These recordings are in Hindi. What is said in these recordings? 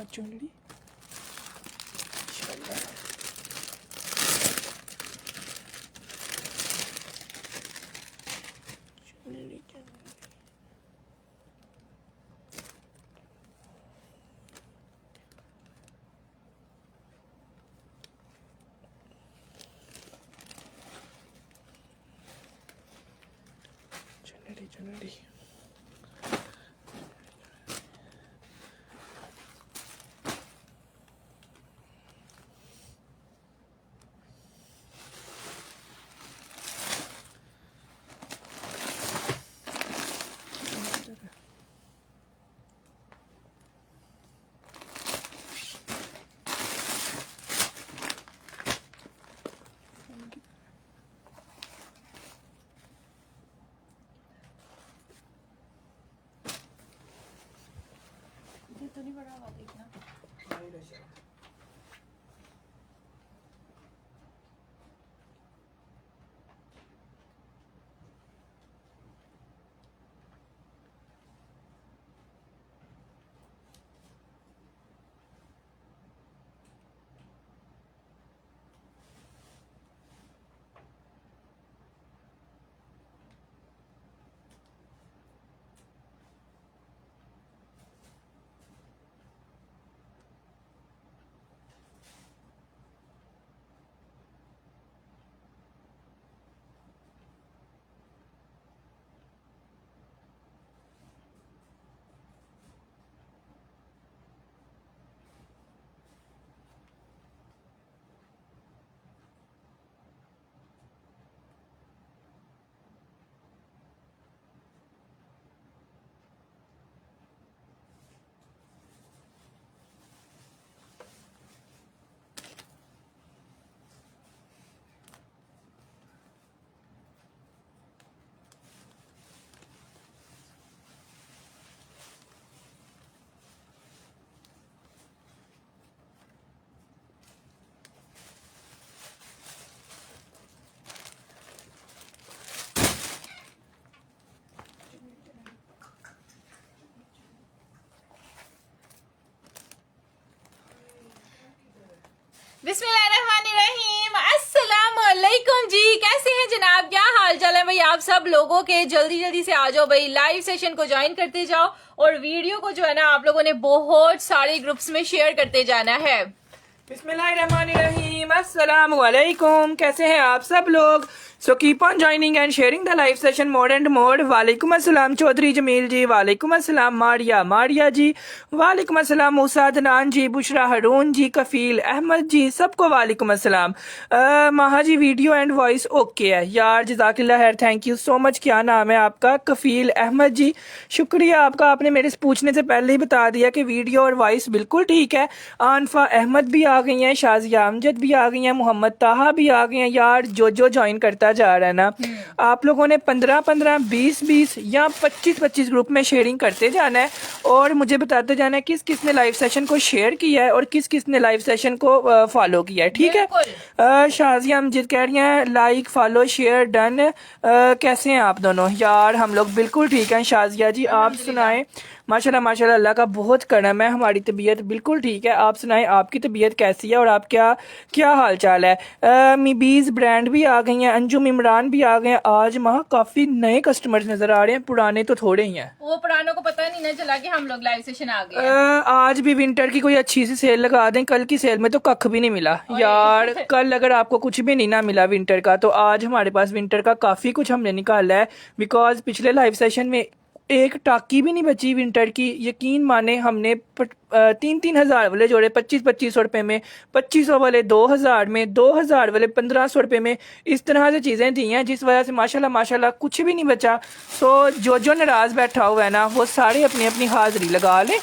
चुनरी चुनरी चुनरी तो नहीं बड़ा हुआ देखना। बिस्मिल्लाहिर्रहमानिर्रहीम, अस्सलामुअलैकुम जी। कैसे हैं जनाब, क्या हाल चाल है भाई आप सब लोगों के। जल्दी जल्दी से आ जाओ भाई, लाइव सेशन को ज्वाइन करते जाओ और वीडियो को जो है ना आप लोगों ने बहुत सारे ग्रुप्स में शेयर करते जाना है। बिस्मिल्लाहिर्रहमानिर्रहीम, अस्सलामुअलैकुम। कैसे हैं आप सब लोग। So keep on joining and sharing the live session more and more. वालेकुम अस्सलाम चौधरी जमील जी, वालेकुम अस्सलाम मारिया जी, वालेकुम अस्सलाम मूसा अदनान जी, बुशरा हरून जी, कफील अहमद जी, सबको वालेकुम अस्सलाम। माहा जी वीडियो एंड वॉइस ओके है यार, जज़ाकिल्लाह खैर, थैंक यू सो मच। क्या नाम है आपका? कफील अहमद जी, शुक्रिया आपका, आपने मेरे से पूछने से पहले ही बता दिया कि वीडियो और वॉइस बिल्कुल ठीक है। आनफा अहमद भी आ गई हैं, शाजिया अमजद भी आ गई हैं, मोहम्मद ताहा भी आ गए हैं। यार जो ज्वाइन करता जा रहा है ना, आप लोगों ने 15-15, 20-20 या 25-25 ग्रुप में शेयरिंग करते जाना है और मुझे बताते जाना है किस किस ने लाइव सेशन को शेयर किया है और किस किस ने लाइव सेशन को फॉलो किया है, ठीक है। शाजिया अमजद कह रही हैं लाइक फॉलो शेयर डन। कैसे हैं आप दोनों? यार हम लोग बिल्कुल ठीक हैं शाजिया जी, आप सुनाएं। माशाल्लाह माशाल्लाह, अल्लाह का बहुत करम है, हमारी तबीयत बिल्कुल ठीक है। आप सुनाएं आपकी तबीयत कैसी है और आप क्या हाल चाल है। मीबीज ब्रांड भी आ गई हैं, अंजुम इमरान भी आ गए हैं। आज वहाँ काफी नए कस्टमर्स नजर आ रहे हैं, पुराने तो थोड़े ही हैं। वो पुरानों को पता नहीं ना चला कि हम लोग लाइव सेशन आ गए हैं। आज भी विंटर की कोई अच्छी सी सेल लगा दें। कल की सेल में तो कख भी नहीं मिला यार। कल अगर आपको कुछ भी नहीं ना मिला विंटर का, तो आज हमारे पास विंटर का काफी कुछ हमने निकाला है। बिकॉज पिछले लाइव सेशन में एक टाकी भी नहीं बची विंटर की। यकीन माने हमने 3-3 हज़ार वाले जोड़े 2500 रुपये में, 2500 वाले 2000 में, 2000 वाले 1500 रुपये में। इस तरह से चीज़ें दी हैं जिस वजह से माशाल्लाह माशाल्लाह कुछ भी नहीं बचा। सो जो नाराज़ बैठा हुआ है ना, वो सारे अपनी अपनी हाजिरी लगा लें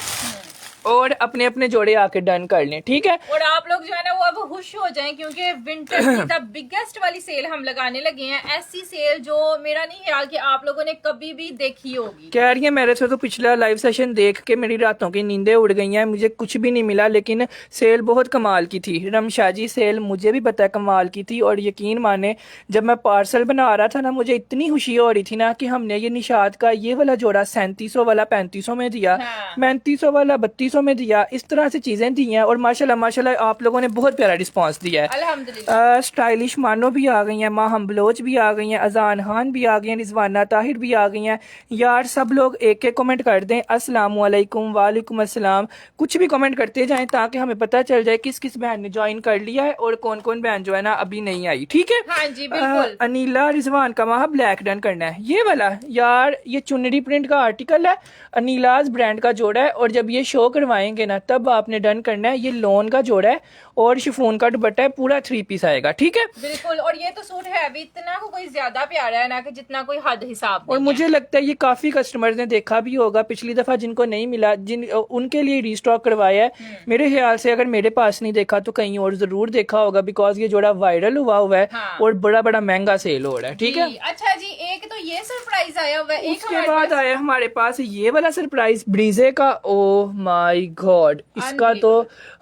और अपने अपने जोड़े आके डन कर लें, ठीक है। और आप लोग जो है ना वो अब खुश हो जाएं क्योंकि विंटर की द बिगेस्ट वाली सेल हम लगाने लगे हैं। ऐसी सेल जो मेरा नहीं ख्याल कि आप लोगों ने कभी भी देखी होगी। कह रही है मेरे से तो पिछला लाइव सेशन देख के मेरी रातों की नींदें उड़ गई हैं, मुझे कुछ भी नहीं मिला, लेकिन सेल बहुत कमाल की थी। रमशा जी सेल मुझे भी पता है कमाल की थी। और यकीन माने जब मैं पार्सल बना रहा था ना, मुझे इतनी खुशी हो रही थी ना कि हमने ये निशात का ये वाला जोड़ा 3700 वाला 3500 में दिया, 3500 वाला 3200 300 में दिया, इस तरह से चीज़ें दी हैं। और माशाल्लाह माशाल्लाह आप लोगों ने बहुत प्यारा रिस्पांस दिया है। अल्हम्दुलिल्लाह। स्टाइलिश मानो भी आ गई हैं, माहम बलोच भी आ गई हैं, अजान खान भी आ गई हैं, रिजवाना ताहिर भी आ गई हैं। यार सब लोग एक एक कमेंट कर दें, अस्सलाम वालेकुम, वालेकुम अस्सलाम, कुछ भी कमेंट करते जाएं ताकि हमें पता चल जाए किस किस बहन ने ज्वाइन कर लिया है और कौन कौन बहन जो है ना अभी नहीं आई। ठीक है। हाँ जी बिल्कुल। अनीला रिजवान का वहाँ ब्लैक डन करना है, ये वाला। यार ये चुनरी प्रिंट का आर्टिकल है, अनीलाज ब्रांड का जोड़ा है, और जब ये शो करवाएंगे ना तब आपने डन करना है। ये लोन का जोड़ा है और शिफॉन का दुपट्टा है, पूरा 3 पीस आएगा। ठीक है बिल्कुल। और ये तो सूट है भी इतना कोई ज्यादा प्यारा है ना कि जितना कोई हद हिसाब और नहीं मुझे है। लगता है ये काफी कस्टमर्स ने देखा भी होगा पिछली दफा, जिनको नहीं मिला उनके लिए रीस्टॉक करवाया है। मेरे ख्याल से अगर मेरे पास नहीं देखा तो कहीं और जरूर देखा होगा, बिकॉज ये जोड़ा वायरल हुआ है। हाँ। और बड़ा बड़ा महंगा सेल हो रहा है। ठीक है। अच्छा जी, एक तो ये सरप्राइज आया हुआ है, एक उसके बाद आया हमारे पास ये वाला सरप्राइज ब्रीजे का। ओह माय गॉड, इसका तो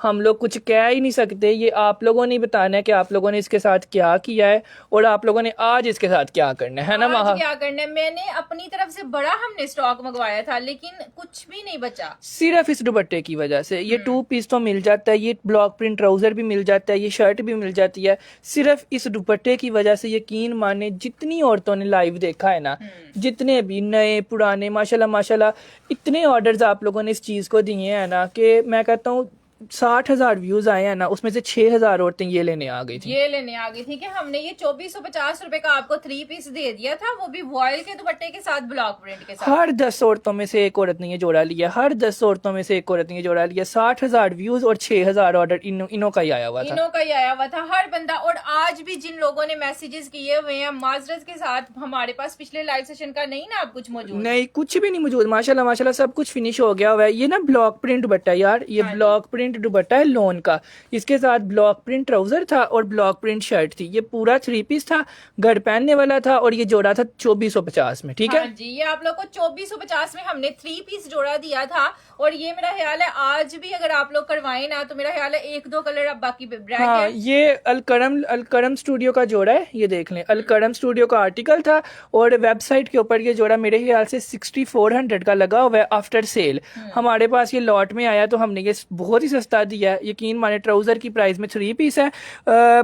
हम लोग कुछ कह ही नहीं सकते। ये आप लोगों ने बताना है कि आप लोगों ने इसके साथ क्या किया है और आप लोगों ने आज इसके साथ क्या करना है ना माहा? क्या करना है, मैंने अपनी तरफ से बड़ा हमने स्टॉक मंगवाया था लेकिन कुछ भी नहीं बचा, सिर्फ इस दुपट्टे की वजह से। ये 2 पीस तो मिल जाता है, ये ब्लॉक प्रिंट ट्राउजर भी मिल जाता है, ये शर्ट भी मिल जाती है। सिर्फ इस दुपट्टे की वजह से यकीन माने जितनी औरतों ने लाइव देखा है ना, जितने भी नए पुराने, माशाल्लाह माशाल्लाह इतने ऑर्डर्स आप लोगों ने इस चीज को दिए हैं ना कि मैं कहता हूँ 60,000 व्यूज आए हैं ना, उसमें से 6,000 औरतें ये लेने आ गई थी। ये लेने आ गई थी कि हमने ये 2450 रुपए का आपको 3 पीस दे दिया था, वो भी वॉयल के दुपट्टे के साथ, ब्लॉक प्रिंट के साथ। हर 10 औरतों में से एक औरत ने ये जोड़ा लिया, हर 10 औरतों में से एक औरत ने ये जोड़ा लिया। 60,000 व्यूज और 6,000 ऑर्डर इनों का ही आया हुआ था। इनों का ही आया हुआ था हर बंदा। और आज भी जिन लोगों ने मैसेजेस किए हुए हैं, माजरत के साथ हमारे पास पिछले लाइव सेशन का नहीं ना अब कुछ मौजूद, नहीं कुछ भी नहीं मौजूद। माशाल्लाह माशाल्लाह सब कुछ फिनिश हो गया हुआ है। ये ना ब्लॉक प्रिंट दुपट्टा है यार, ये ब्लॉक प्रिंट दुपट्टा है लोन का। इसके साथ ब्लॉक प्रिंट ट्राउजर था और ब्लॉक प्रिंट शर्ट थी। ये पूरा 3 पीस था, घर पहनने वाला था, और ये जोड़ा था 2450 में। ठीक है हाँ जी, ये आप लोग को 2450 में हमने 3 पीस जोड़ा दिया था। और ये मेरा ख्याल है आज भी अगर आप लोग करवाएं ना तो मेरा ख्याल है 1-2 कलर अब बाकी ब्लैक हाँ, है। ये अलकरम स्टूडियो का जोड़ा है, ये देख लें। अलकरम स्टूडियो का आर्टिकल था और वेबसाइट के ऊपर ये जोड़ा मेरे ख्याल से 6400 का लगा हुआ है आफ्टर सेल। हमारे पास ये लॉट में आया तो हमने ये बहुत ही सस्ता दिया है। यकीन माने ट्राउजर की प्राइस में 3 पीस है।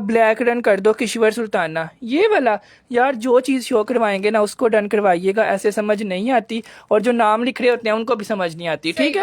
ब्लैक डन कर दो किश्वर सुल्ताना, ये वाला। यार जो चीज शो करवाएंगे ना उसको डन करवाइएगा, ऐसे समझ नहीं आती। और जो नाम लिख रहे होते हैं उनको भी समझ नहीं आती। ठीक है।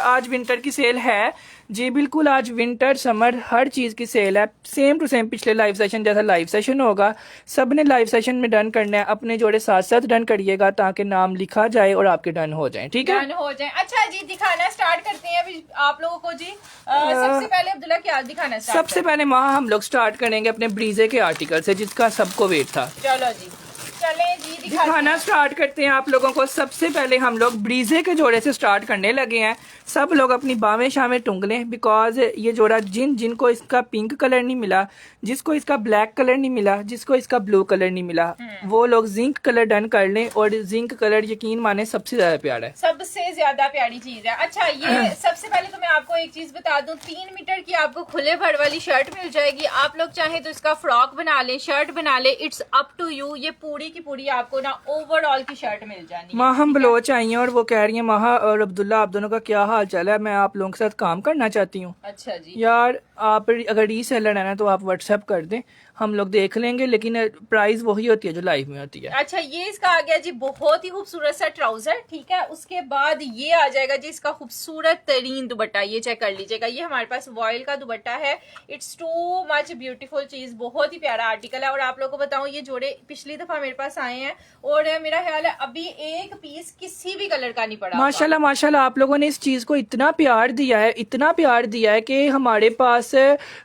आज विंटर की सेल है जी, बिल्कुल। आज विंटर समर हर चीज की सेल है, सेम टू सेम पिछले लाइव सेशन जैसा लाइव सेशन होगा। सब ने लाइव सेशन में डन करना है, अपने जोड़े साथ साथ डन करिएगा ताकि नाम लिखा जाए और आपके डन हो जाए। ठीक है, डन हो जाए। अच्छा जी, दिखाना स्टार्ट करते हैं अभी आप लोगों को जी। सबसे पहले अब्दुल्ला क्या दिखाना स्टार्ट? सबसे पहले वहाँ हम लोग स्टार्ट करेंगे अपने ब्रीजे के आर्टिकल से जिसका सबको वेट था। चलो जी, चले जी दिखाना स्टार्ट करते हैं आप लोगों को। सबसे पहले हम लोग ब्रीजे के जोड़े से स्टार्ट करने लगे हैं। सब लोग अपनी बावें शामें टूंग लें, बिकॉज ये जोड़ा जिनको इसका पिंक कलर नहीं मिला, जिसको इसका ब्लैक कलर नहीं मिला, जिसको इसका ब्लू कलर नहीं मिला, वो लोग जिंक कलर डन कर लें। और जिंक कलर यकीन माने सबसे ज्यादा प्यारा है, सबसे ज्यादा प्यारी चीज है। अच्छा, ये सबसे पहले तो मैं आपको एक चीज बता दूं, 3 मीटर की आपको खुले भर वाली शर्ट मिल जाएगी। आप लोग चाहे तो इसका फ्रॉक बना ले, शर्ट बना ले, इट्स अप टू यू। ये पूरी की पूरी आपको ना ओवरऑल की शर्ट मिल जानी है। माहम बलोच आई हैं और वो कह रही है माहा और अब्दुल्ला आप दोनों का क्या हाल चाल है, मैं आप लोगों के साथ काम करना चाहती हूँ। अच्छा जी, यार आप अगर रीसेलर है ना तो आप व्हाट्सएप कर दें, हम लोग देख लेंगे, लेकिन प्राइस वही होती है जो लाइव में होती है। अच्छा, ये इसका आ गया जी बहुत ही खूबसूरत सा ट्राउजर। ठीक है, उसके बाद ये आ जाएगा जी इसका खूबसूरत तरीन दुपट्टा। ये चेक कर लीजिएगा, ये हमारे पास वॉयल का दुपट्टा है। इट्स टू मच ब्यूटीफुल चीज, बहुत ही प्यारा आर्टिकल है। और आप लोगों को बताऊं, ये जोड़े पिछली दफा मेरे पास आए हैं और मेरा ख्याल है अभी एक पीस किसी भी कलर का नहीं पड़ा। माशाल्लाह माशाल्लाह आप लोगों ने इस चीज को इतना प्यार दिया है, इतना प्यार दिया है कि हमारे पास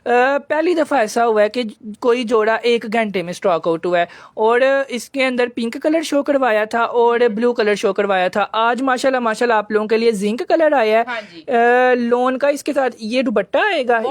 पहली दफा ऐसा हुआ है कि कोई जोड़ा 1 घंटे में स्टॉक आउट हुआ है। और इसके अंदर पिंक कलर शो करवाया था और ब्लू कलर शो करवाया था। आज माशाल्लाह माशाल्लाह आप लोगों के लिए जिंक कलर आया है। हाँ जी। लोन का इसके साथ ये दुपट्टा आएगा,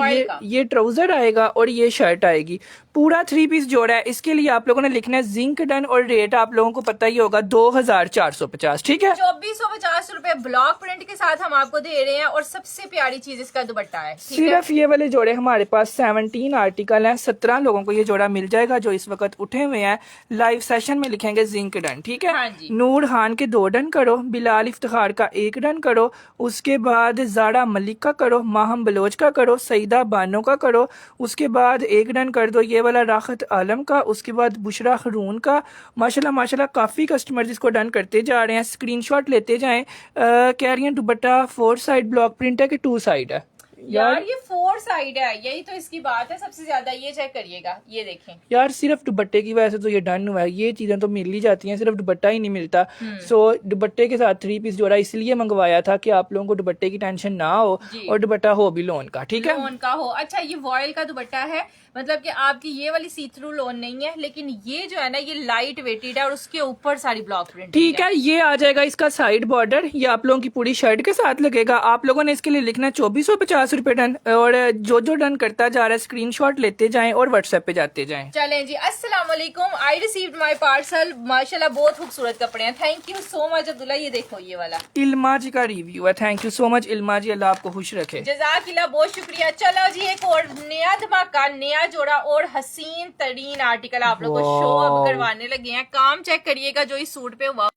ये ट्राउजर आएगा और ये शर्ट आएगी। पूरा 3 पीस जोड़ा है। इसके लिए आप लोगों ने लिखना है जिंक डन और रेट आप लोगों को पता ही होगा 2450। ठीक है, 2450 रुपए ब्लॉक प्रिंट के साथ हम आपको दे रहे हैं। और सबसे प्यारी चीज इसका दुपट्टा है। सिर्फ ये वाले जोड़े हमारे पास 17 आर्टिकल हैं, 17 लोगों को ये ये जोड़ा मिल जाएगा जो इस वक्त उठे हुए हैं। लाइव सेशन में लिखेंगे जिंक डन, ठीक है। हाँ जी। नूर खान के 2 डन करो, बिलाल इफ्तिखार का 1 डन करो, उसके बाद जारा मलिक का करो, माहम बलोच का करो, सईदा बानो का करो, उसके बाद 1 डन कर दो ये वाला राहत आलम का, उसके बाद बुशरा खरून का। माशाल्लाह माशाल्लाह काफ़ी कस्टमर इसको डन करते जा रहे हैं। स्क्रीनशॉट लेते जाएं। कह रही हैं दुपट्टा 4 साइड ब्लॉक प्रिंट है कि 2 साइड है? यार ये 4 साइड है, यही तो इसकी बात है सबसे ज्यादा। ये चेक करिएगा, ये देखें यार सिर्फ दुपट्टे की वजह से तो ये डन हुआ है। ये चीजें तो मिल ही जाती हैं, सिर्फ दुपट्टा ही नहीं मिलता। सो दुपट्टे के साथ 3 पीस जोड़ा इसलिए मंगवाया था कि आप लोगों को दुपट्टे की टेंशन ना हो और दुपट्टा हो भी लोन का, ठीक है। लोन का हो। अच्छा ये वॉयल का दुपट्टा है, मतलब कि आपकी ये वाली सी थ्रू लोन नहीं है, लेकिन ये जो है ना ये लाइट वेटेड है और उसके ऊपर सारी ब्लॉक प्रिंट, ठीक है। ये आ जाएगा इसका साइड बॉर्डर, ये आप लोगों की पूरी शर्ट के साथ लगेगा। आप लोगों ने इसके लिए लिखना 2450 रुपए डन, और जो डन करता जा रहा है स्क्रीनशॉट लेते जाएं और व्हाट्सएप पे जाते जाएं। चलें जी। अस्सलाम वालेकुम, आई रिसीव्ड माय पार्सल। माशाल्लाह बहुत खूबसूरत कपड़े हैं। Thank you so much Abdullah. ये देखो ये वाला इल्मा जी का रिव्यू है। थैंक यू सो मच इल्मा जी, अल्लाह आपको खुश रखे। जज़ाकिल्लाह, बहुत शुक्रिया। चलो जी एक और नया धमाका, नया जोड़ा और हसीन तरीन आर्टिकल आप लोग को शो अब करवाने लगे हैं। काम चेक करिएगा जो इस सूट पे हुआ,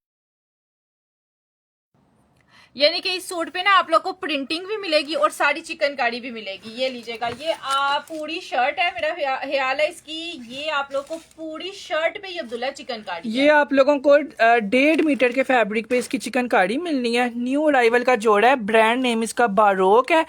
यानी कि इस सूट पे ना आप लोग को प्रिंटिंग भी मिलेगी और सारी चिकनकारी भी मिलेगी। ये लीजिएगा, ये पूरी शर्ट है, मेरा ख्याल है इसकी ये आप लोग को पूरी शर्ट पे ये अब्दुल्ला चिकनकारी ये आप लोगों को 1.5 मीटर के फैब्रिक पे इसकी चिकनकारी मिलनी है। न्यू अराइवल का जोड़ा है, ब्रांड नेम इसका बारोक है।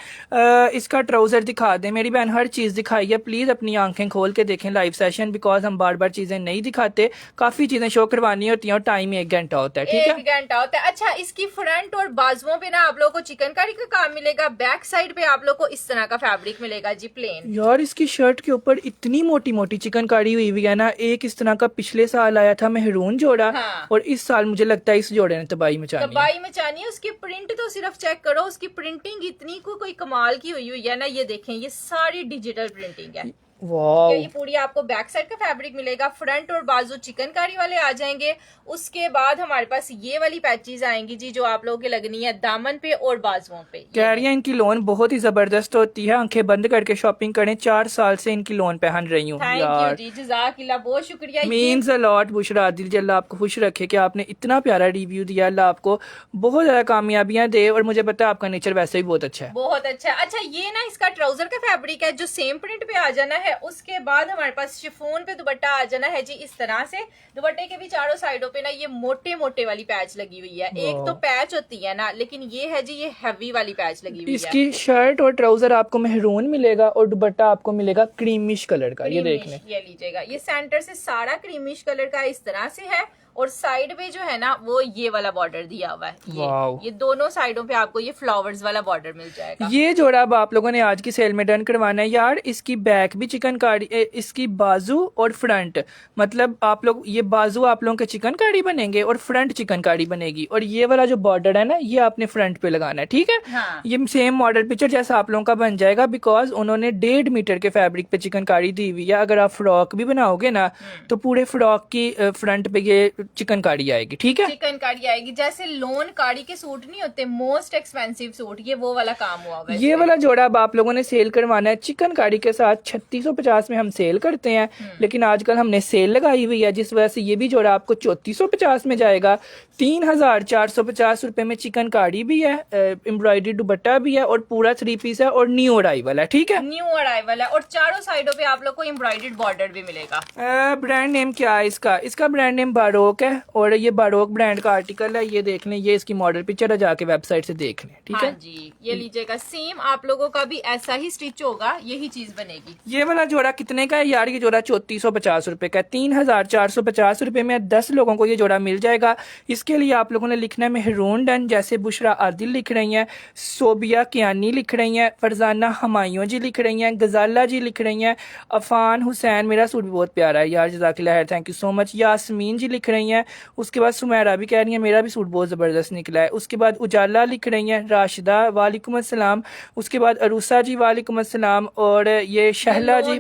इसका ट्राउजर दिखा दें मेरी बहन, हर चीज दिखाई है। प्लीज अपनी आंखें खोल के देखें लाइव सेशन, बिकॉज हम बार बार चीजें नहीं दिखाते, काफी चीजें शो करवानी होती है और टाइम 1 घंटा होता है, ठीक है। 1 घंटा होता है। अच्छा इसकी फ्रंट और बाजुओं पे ना आप लोग को चिकनकारी का काम मिलेगा, बैक साइड पे आप लोग को इस तरह का फैब्रिक मिलेगा जी, प्लेन। यार इसकी शर्ट के ऊपर इतनी मोटी मोटी चिकनकारी हुई हुई है ना। एक इस तरह का पिछले साल आया था मेहरून जोड़ा, हाँ। और इस साल मुझे लगता है इस जोड़े ने तबाही मचानी है। तबाही मचानी है। उसकी प्रिंट तो सिर्फ चेक करो, उसकी प्रिंटिंग इतनी कोई कमाल की हुई है ना। ये देखें, ये सारी डिजिटल प्रिंटिंग है। वाह, ये पूरी आपको बैक साइड का फैब्रिक मिलेगा, फ्रंट और बाजू चिकनकारी वाले आ जाएंगे। उसके बाद हमारे पास ये वाली पैचेस आएंगी जी, जो आप लोगों की लगनी है दामन पे और बाजुओं पे। कह रही है इनकी लोन बहुत ही जबरदस्त होती है, आंखें बंद करके शॉपिंग करें। 4 साल से इनकी लोन पहन रही हूँ यार। जी जज़ाकिल्लाह, बहुत शुक्रिया। Means a lot. Bushra Adil ji, Allah आपको खुश रखे कि आपने इतना प्यारा रिव्यू दिया। अल्लाह आपको बहुत ज्यादा कामयाबियां दे, और मुझे पता है आपका नेचर वैसे ही बहुत अच्छा है। बहुत अच्छा है। अच्छा ये ना इसका ट्राउजर का फैब्रिक है जो सेम प्रिंट पे आ जाना है। उसके बाद हमारे पास शिफॉन पे दुपट्टा आ जाना है जी इस तरह से। दुपट्टे के भी चारों साइडों पे ना ये मोटे मोटे वाली पैच लगी हुई है। एक तो पैच होती है ना, लेकिन ये है जी ये हैवी वाली पैच लगी हुई है। इसकी शर्ट और ट्राउजर आपको मेहरून मिलेगा और दुपट्टा आपको मिलेगा क्रीमिश कलर का। ये देख लें, ये लीजिएगा, ये सेंटर से सारा क्रीमिश कलर का इस तरह से है, और साइड पे जो है ना वो ये वाला बॉर्डर दिया हुआ है। ये दोनों साइडों पे आपको ये फ्लावर्स वाला बॉर्डर मिल जाएगा। ये जोड़ा अब आप लोगों ने आज की सेल में डन करवाना है यार। इसकी बैक भी चिकनकारी, इसकी बाजू और फ्रंट, मतलब आप लोग ये बाजू आप लोगों के चिकनकारी बनेंगे और फ्रंट चिकनकारी बनेगी, और ये वाला जो बॉर्डर है ना ये आपने फ्रंट पे लगाना है, ठीक है। हाँ। ये सेम मॉडल पिक्चर जैसा आप लोगों का बन जाएगा, बिकॉज उन्होंने 1.5 मीटर के फैब्रिक पे चिकनकारी दी हुई है। अगर आप फ्रॉक भी बनाओगे ना तो पूरे फ्रॉक की फ्रंट पे ये चिकनकारी आएगी, ठीक है। चिकनकारी आएगी, जैसे लोन कारी के सूट नहीं होते मोस्ट एक्सपेंसिव सूट, ये वो वाला काम हुआ हुआ है। ये वाला जोड़ा अब आप लोगों ने सेल करवाना है चिकनकारी के साथ। 3650 में हम सेल करते हैं, लेकिन आजकल हमने सेल लगाई हुई है, जिस वजह से ये भी जोड़ा आपको 3450 में जाएगा। 3450 रुपए में चिकनकारी भी है, एम्ब्रॉयडरी दुपट्टा भी है, और पूरा 3 पीस है, और न्यू अराइवल है, ठीक है। न्यू अराइवल है, और चारों साइडों पे आप लोग को एम्ब्रॉयडर्ड बॉर्डर भी मिलेगा। ब्रांड नेम क्या है इसका? इसका ब्रांड नेम बारोक है, और ये बारोक ब्रांड का आर्टिकल है। ये देख लें, ये इसकी मॉडल पिक्चर है, जाके वेबसाइट से देख लें, ठीक है। हाँ जी, ये लीजिएगा, सेम आप लोगों का भी ऐसा ही स्टिच होगा, यही चीज बनेगी। ये वाला जोड़ा कितने का है यार? ये जोड़ा 3450 रुपए का है। 3450 रुपए में 10 लोगों को ये जोड़ा मिल जाएगा। इसके लिए आप लोगों ने लिखना है मेहरून डन, जैसे बुशरा आदिल लिख रही हैं, सोबिया कियानी लिख रही हैं, फरजाना हमायूं जी लिख रही हैं, गजाला जी लिख रही हैं, अफान हुसैन, मेरा सूट भी बहुत प्यारा है यार, जज़ाकिल्लाह खैर, thank you so much. Yasmeen ji लिख रही हैं, उसके बाद सुमैरा भी कह रही है मेरा भी सूट बहुत ज़बरदस्त निकला है। उसके बाद उजाला लिख रही हैं, राशिदा वालेकुम अस्सलाम, उसके बाद अरूसा जी वालेकुम अस्सलाम, और ये शहला जी,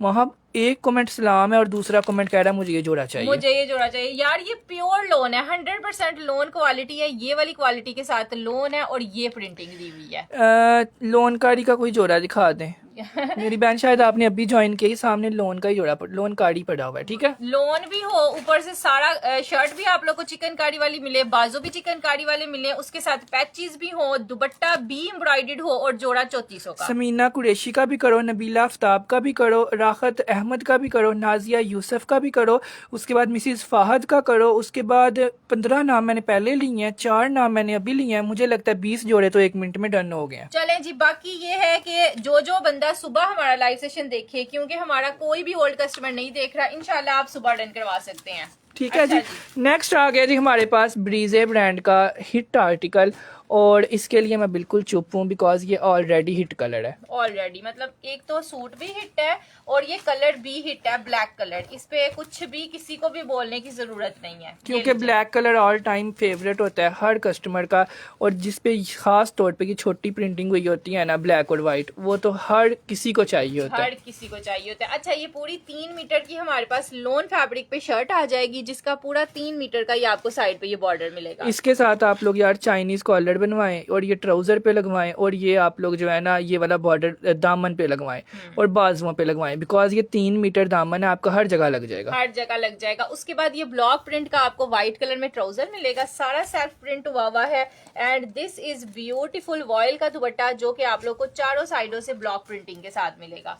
वहाँ एक कमेंट सलाम है और दूसरा कमेंट कह रहा है मुझे ये जोड़ा चाहिए। मुझे ये जोड़ा चाहिए यार, ये प्योर लोन है, 100% लोन क्वालिटी है। ये वाली क्वालिटी के साथ लोन है और ये प्रिंटिंग दी हुई है। लोनकारी का कोई जोड़ा दिखा दें। मेरी बहन शायद आपने अभी ज्वाइन किया, सामने लोन का ही जोड़ा लोन कार्ड ही पड़ा हुआ है, ठीक है। लोन भी हो, ऊपर से सारा शर्ट भी आप लोग को चिकनकारी वाली मिले, बाजू भी चिकनकारी वाले मिले, उसके साथ पैचेस भी हो, दुपट्टा भी एम्ब्रॉयडर्ड हो और जोड़ा 3400 का। समीना कुरैशी का भी करो, नबीला आफ्ताब का भी करो, राहत अहमद का भी करो, नाजिया यूसुफ का भी करो, उसके बाद मिसिज फाहद का करो, उसके बाद 15 नाम मैंने पहले लिए हैं, 4 नाम मैंने अभी लिए हैं, मुझे लगता है 20 जोड़े तो 1 मिनट में डन हो गए हैं। चलें जी, बाकी ये है कि जो बंदा सुबह हमारा लाइव सेशन देखे, क्योंकि हमारा कोई भी ओल्ड कस्टमर नहीं देख रहा, इंशाल्लाह आप सुबह डन करवा सकते हैं। ठीक है जी। नेक्स्ट आ गया जी हमारे पास ब्रीजे ब्रांड का हिट आर्टिकल, और इसके लिए मैं बिल्कुल चुप हूँ बिकॉज ये ऑलरेडी हिट कलर है। ऑलरेडी मतलब एक तो सूट भी हिट है और ये कलर भी हिट है, ब्लैक कलर। इस पे कुछ भी किसी को भी बोलने की जरूरत नहीं है, क्योंकि black colour all time favourite होता है हर कस्टमर का, और जिस पे खास तौर पे की छोटी प्रिंटिंग हुई होती है ना ब्लैक और व्हाइट, वो तो हर किसी को चाहिए होता है, हर किसी को चाहिए होता है। अच्छा, ये पूरी 3 मीटर की हमारे पास लोन फैब्रिक पे शर्ट आ जाएगी, जिसका पूरा 3 मीटर का ये आपको साइड पे ये बॉर्डर मिलेगा। इसके साथ आप लोग यार चाइनीज कॉलर बनवाएं और ये ट्राउजर पे लगवाएं, और ये आप लोग जो है ना ये वाला बॉर्डर दामन पे लगवाएं और बाजुओं पे लगवाएं, बिकॉज ये 3 मीटर दामन है, आपका हर जगह लग जाएगा, हर जगह लग जाएगा। उसके बाद ये ब्लॉक प्रिंट का आपको व्हाइट कलर में ट्राउजर मिलेगा, सारा सेल्फ प्रिंट हुआ है। And this is beautiful vial का दुपट्टा, जो कि आप लोग को चारों साइडों से ब्लॉक प्रिंटिंग के साथ मिलेगा।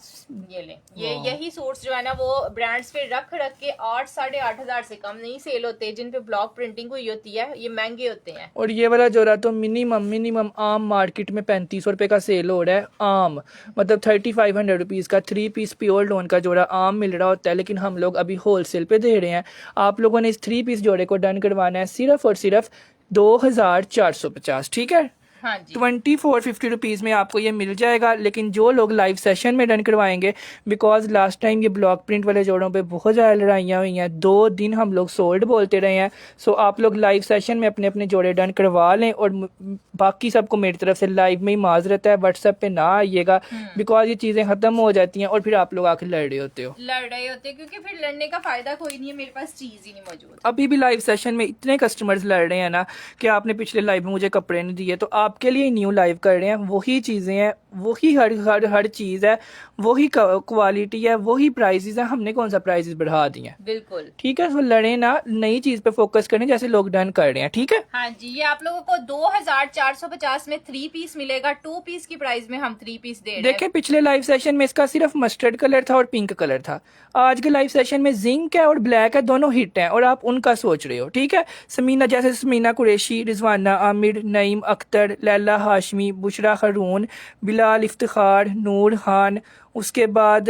ये ले, ये यही सूट्स जो है ना वो ब्रांड्स पे रख के 8-8.5 हजार से कम नहीं सेल होते, जिन पे ब्लॉक प्रिंटिंग हुई होती है, ये महंगे होते हैं। और ये वाला जोड़ा तो मिनिमम आम मार्केट में 3500 रुपए का सेल हो रहा है, आम मतलब 3500 रुपीज का 3 पीस प्योर लोन का जोड़ा आम मिल रहा होता है, लेकिन हम लोग अभी होलसेल पे दे रहे हैं। आप लोगों ने इस 3 पीस जोड़े को डन करवाना है सिर्फ और सिर्फ 2450, ठीक है। हाँ जी, 2450 रुपीज़ में आपको ये मिल जाएगा। लेकिन जो लोग लाइव सेशन में डन करवाएंगे, बिकॉज लास्ट टाइम ये ब्लॉक प्रिंट वाले जोड़ों पे बहुत ज़्यादा लड़ाइयाँ हुई हैं, 2 दिन हम लोग सोल्ड बोलते रहे हैं। सो आप लोग लाइव सेशन में अपने अपने जोड़े डन करवा लें, और बाकी सबको मेरी तरफ से लाइव में ही माजरत है, व्हाट्सएप पे ना आइएगा, बिकॉज ये चीज़ें ख़त्म हो जाती हैं और फिर आप लोग आके लड़ रहे होते हो, क्योंकि फिर लड़ने का फायदा कोई नहीं है, मेरे पास चीज ही नहीं मौजूद। अभी भी लाइव सेशन में इतने कस्टमर्स लड़ रहे हैं ना कि आपने पिछले लाइव में मुझे कपड़े नहीं दिए, तो आपके लिए न्यू लाइव कर रहे हैं, वही चीजें हैं, वही हर चीज है, वही क्वालिटी है, वही प्राइसेस है, हमने कौन सा प्राइसेस बढ़ा दिए हैं। बिल्कुल ठीक है, तो लड़े ना, नई चीज पे फोकस करें जैसे लोग डन कर रहे हैं, ठीक है। हाँ जी, ये आप लोगों को 2450 में 3 पीस मिलेगा, 2 पीस की प्राइस में हम 3 पीस दे रहे हैं। देखें पिछले लाइव सेशन में इसका सिर्फ मस्टर्ड कलर था और पिंक कलर था, आज के लाइव सेशन में जिंक है और ब्लैक है, दोनों हिट हैं और आप उनका सोच रहे हो, ठीक है। समीना जैसे समीना कुरैशी, रिजवाना आमिर, नईम अख्तर, लैला हाशमी, बुशरा खरून, बिलाल इफ्तिखार, नूर खान, उसके बाद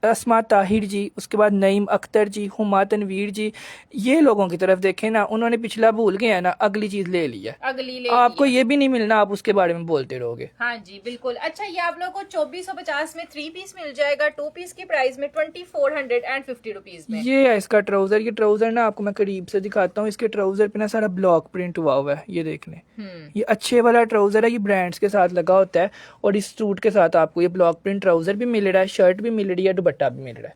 अस्मा ताहिर जी, उसके बाद नईम अख्तर जी, हुमा तनवीर जी, ये लोगों की तरफ देखें ना, उन्होंने पिछला भूल गए हैं ना, अगली चीज ले ली है, आपको ये भी नहीं मिलना, आप उसके बारे में बोलते रहोगे। हाँ जी बिल्कुल। अच्छा, ये आप लोगों को 2450 में 3 पीस मिल जाएगा, 2 पीस की प्राइस में 2450 रुपीज में। ये है इसका ट्राउजर, ये ट्राउजर ना आपको मैं करीब से दिखाता हूँ, इसके ट्राउजर पे ना सारा ब्लॉक प्रिंट हुआ है, ये देख लें, ये अच्छे वाला ट्राउजर है, ये ब्रांड्स के साथ लगा होता है, और इस सूट के साथ आपको ये ब्लॉक प्रिंट ट्राउजर भी मिल रहा है, शर्ट भी मिल रही है, दुपट्टा भी मिल रहा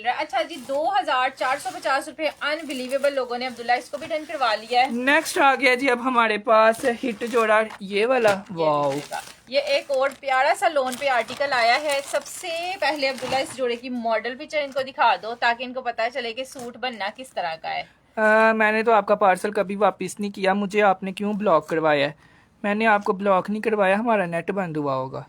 है। अच्छा जी, 2450 रुपए अनबिलीवेबल, लोगों ने अब्दुल्ला इसको भी डन करवा लिया है। नेक्स्ट आ गया जी अब हमारे पास हिट जोड़ा, ये वाला, वाओ, ये एक और प्यारा सा लोन पे आर्टिकल आया है। सबसे पहले अब्दुल्ला इस जोड़े की मॉडल पिक्चर इनको दिखा दो, ताकि इनको पता चले कि सूट बनना किस तरह का है। मैंने तो आपका पार्सल कभी वापस नहीं किया, मुझे आपने क्यों ब्लॉक करवाया है? मैंने आपको ब्लॉक नहीं करवाया, हमारा नेट बंद हुआ होगा।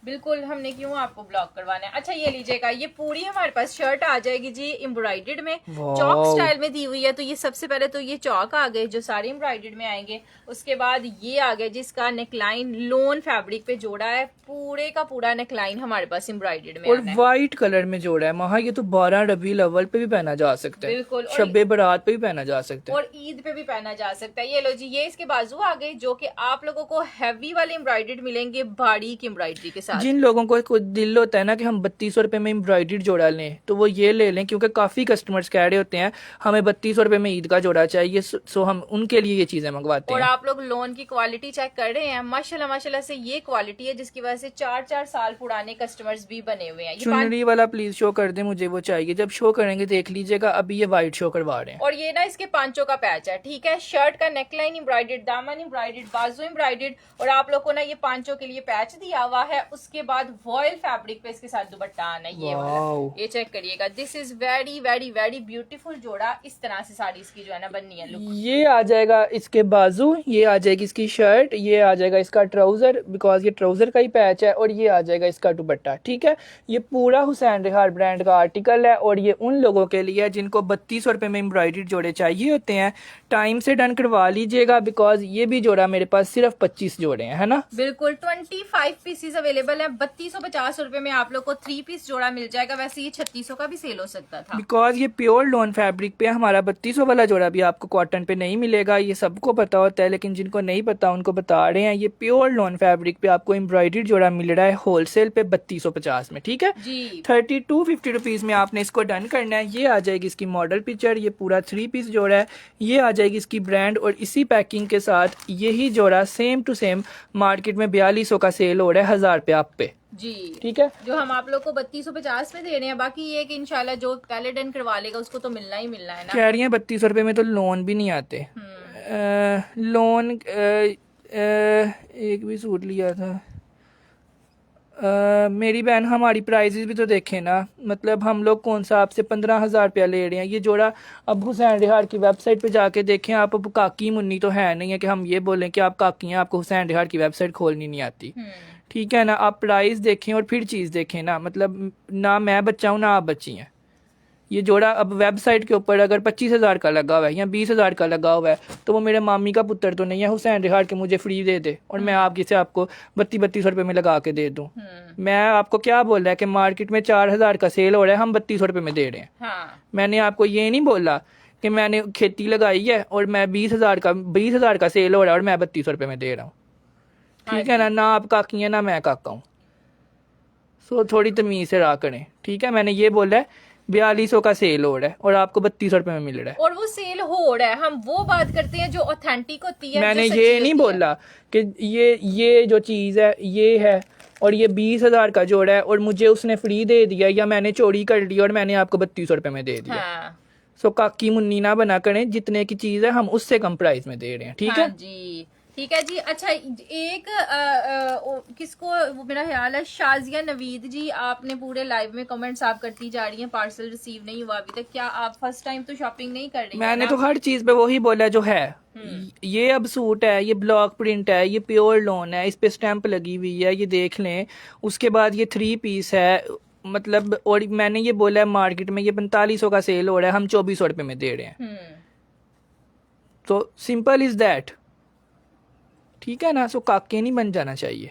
बिल्कुल, हमने क्यों आपको ब्लॉक करवाना है। अच्छा, ये लीजिएगा, ये पूरी हमारे पास शर्ट आ जाएगी जी एम्ब्रॉयडर्ड में, चौक स्टाइल में दी हुई है। तो ये सबसे पहले तो ये चौक आ गए जो सारे एम्ब्रॉयडर्ड में आएंगे। उसके बाद ये आ गया जिसका नेकलाइन लोन फैब्रिक पे जोड़ा है, पूरे का पूरा नेकलाइन हमारे पास एम्ब्रॉयडर्ड में और व्हाइट कलर में जोड़ा है। महा ये तो 12 रबीउल अव्वल पे भी पहना जा सकता है, बिल्कुल, शब्बे बारात पे भी पहना जा सकता है, और ईद पे भी पहना जा सकता है। ये लो जी, ये इसके बाजू आ गए, जो कि आप लोगों को हैवी वाले एम्ब्रॉयडर्ड मिलेंगे, भारी की एम्ब्रॉयडरी के साथ। जिन लोगों को कुछ दिल होता है ना कि हम 3200 रुपये में एम्ब्रॉयडर्ड जोड़ा लें तो वो ये ले लें, क्योंकि काफ़ी कस्टमर्स कह रहे होते हैं हमें 3200 रुपये में ईद का जोड़ा चाहिए, सो हम उनके लिए ये चीज़ें मंगवाते और हैं। आप लोग लोन की क्वालिटी चेक कर रहे हैं, माशाल्लाह माशाल्लाह से ये क्वालिटी है जिसकी वजह से 4-4 साल पुराने कस्टमर्स भी बने हुए हैं। ये चुनरी वाला प्लीज शो कर दे, मुझे वो चाहिए। जब शो करेंगे देख लीजिएगा, अभी ये वाइट शो करवा रहे हैं। और ये ना इसके पांचों का पैच है, ठीक है। शर्ट का नेकलाइन एम्ब्रॉयडर्ड, दामन एम्ब्रॉयडर्ड, बाजू एम्ब्रॉयडर्ड, और आप लोग को ना ये पांचों के लिए पैच दिया हुआ है। उसके बाद वॉयल फैब्रिक पे इसके साथ दुपट्टा आना है ये वाला, ये चेक करिएगा। This is very very very beautiful जोड़ा। इस तरह से साड़ी इसकी जो है ना बननी है लुक। ये आ जाएगा इसके बाजू, ये आ जाएगी इसकी शर्ट, ये आ जाएगा इसका ट्राउजर, बिकॉज ये ट्राउजर का ही पैच है, और ये आ जाएगा इसका दुपट्टा, ठीक है। ये पूरा हुसैन रिहार ब्रांड का आर्टिकल है, और ये उन लोगों के लिए है जिनको 3200 रुपये में एम्ब्रॉयडर्ड जोड़े चाहिए होते हैं। टाइम से डन करवा लीजिएगा, बिकॉज ये भी जोड़ा मेरे पास सिर्फ 25 जोड़े हैं, है ना। बिल्कुल 25 पीसेस अवेलेबल है। 3250 रुपए में आप लोग को 3 पीस जोड़ा मिल जाएगा। वैसे ये 3600 का भी सेल हो सकता था, बिकॉज ये प्योर लॉन फैब्रिक पे हमारा 3200 वाला जोड़ा भी आपको कॉटन पे नहीं मिलेगा। ये सबको पता होता है, लेकिन जिनको नहीं पता उनको बता रहे हैं। ये प्योर लॉन फैब्रिक पे आपको एम्ब्रॉयडर्ड जोड़ा मिल रहा है होलसेल पे 3250 में, ठीक है जी। 3250 रुपीज में आपने इसको डन करना है। ये आ जाएगी इसकी मॉडल पिक्चर, ये पूरा 3 पीस जोड़ा है। ये आ जाएगी इसकी ब्रांड, और इसी पैकिंग के साथ यही जोड़ा सेम टू सेम मार्केट में 4200 का सेल हो रहा है 1000 रुपये आप पे, जी ठीक है। जो हम आप लोग को 3250 में दे रहे हैं। बाकी ये कि इंशाल्लाह जो पहले डन करवा लेगा उसको तो मिलना ही मिलना है ना। कह रही है 3200 रुपये में तो लोन भी नहीं आते। लोन एक भी सूट लिया था। मेरी बहन, हमारी प्राइजेस भी तो देखें ना, मतलब हम लोग कौन सा आपसे 15,000 रुपया ले रहे हैं। ये जोड़ा अब हुसैन रिहार की वेबसाइट पे जाके देखें आप। अब काकी मुन्नी तो है नहीं है कि हम ये बोलें कि आप काकी हैं, आपको हुसैन रिहार की वेबसाइट खोलनी नहीं आती, ठीक है ना। आप प्राइस देखें और फिर चीज़ देखें ना, मतलब ना मैं बच्चा हूँ ना आप बच्ची हैं। ये जोड़ा अब वेबसाइट के ऊपर अगर 25,000 का लगा हुआ है या 20,000 का लगा हुआ है तो वो मेरे मामी का पुत्र तो नहीं है हुसैन रिहार के मुझे फ्री दे दे और मैं आपको 3200 रुपये में लगा के दे दूं। मैं आपको क्या बोल रहा है कि मार्केट में 4,000 का सेल हो रहा है, हम 3200 रुपये में दे रहे हैं। मैंने आपको ये नहीं बोला कि मैंने खेती लगाई है और मैं 20,000 का सेल हो रहा है और मैं 3200 रुपये में दे रहा हूँ, ठीक है ना। ना आप काकी हैं ना मैं काका हूँ, सो थोड़ी तमीज से रहा करें, ठीक है। मैंने ये बोला है 4200 का सेल हो रहा है और आपको 3200 रुपये में मिल रहा है, और वो सेल हो रहा है। हम वो बात करते हैं जो ऑथेंटिक होती है। मैंने ये नहीं बोला कि ये जो चीज़ है ये है और ये 20,000 का जोड़ा है और मुझे उसने फ्री दे दिया या मैंने चोरी कर ली और मैंने आपको 3200 रुपये में दे दिया। सो काकी मुन्नी ना बना करें, जितने की चीज़ है हम उससे कम प्राइस में दे रहे हैं, ठीक है जी। ठीक है जी। अच्छा एक किसको वो मेरा ख्याल है शाजिया नवीद जी, आपने पूरे लाइव में कमेंट्स आप करती जा रही हैं पार्सल रिसीव नहीं हुआ अभी तक। क्या आप फर्स्ट टाइम तो शॉपिंग नहीं कर रही? मैंने तो हर चीज पे वही बोला जो है। ये अब सूट है, ये ब्लॉक प्रिंट है, ये प्योर लॉन है, इस पे स्टैंप लगी हुई है, ये देख लें। उसके बाद ये 3 पीस है, मतलब और मैंने ये बोला है मार्केट में ये 4500 का सेल हो रहा है, हम 2400 रुपये में दे रहे हैं। तो सिंपल इज दैट, ठीक है ना। सो काके नहीं बन जाना चाहिए,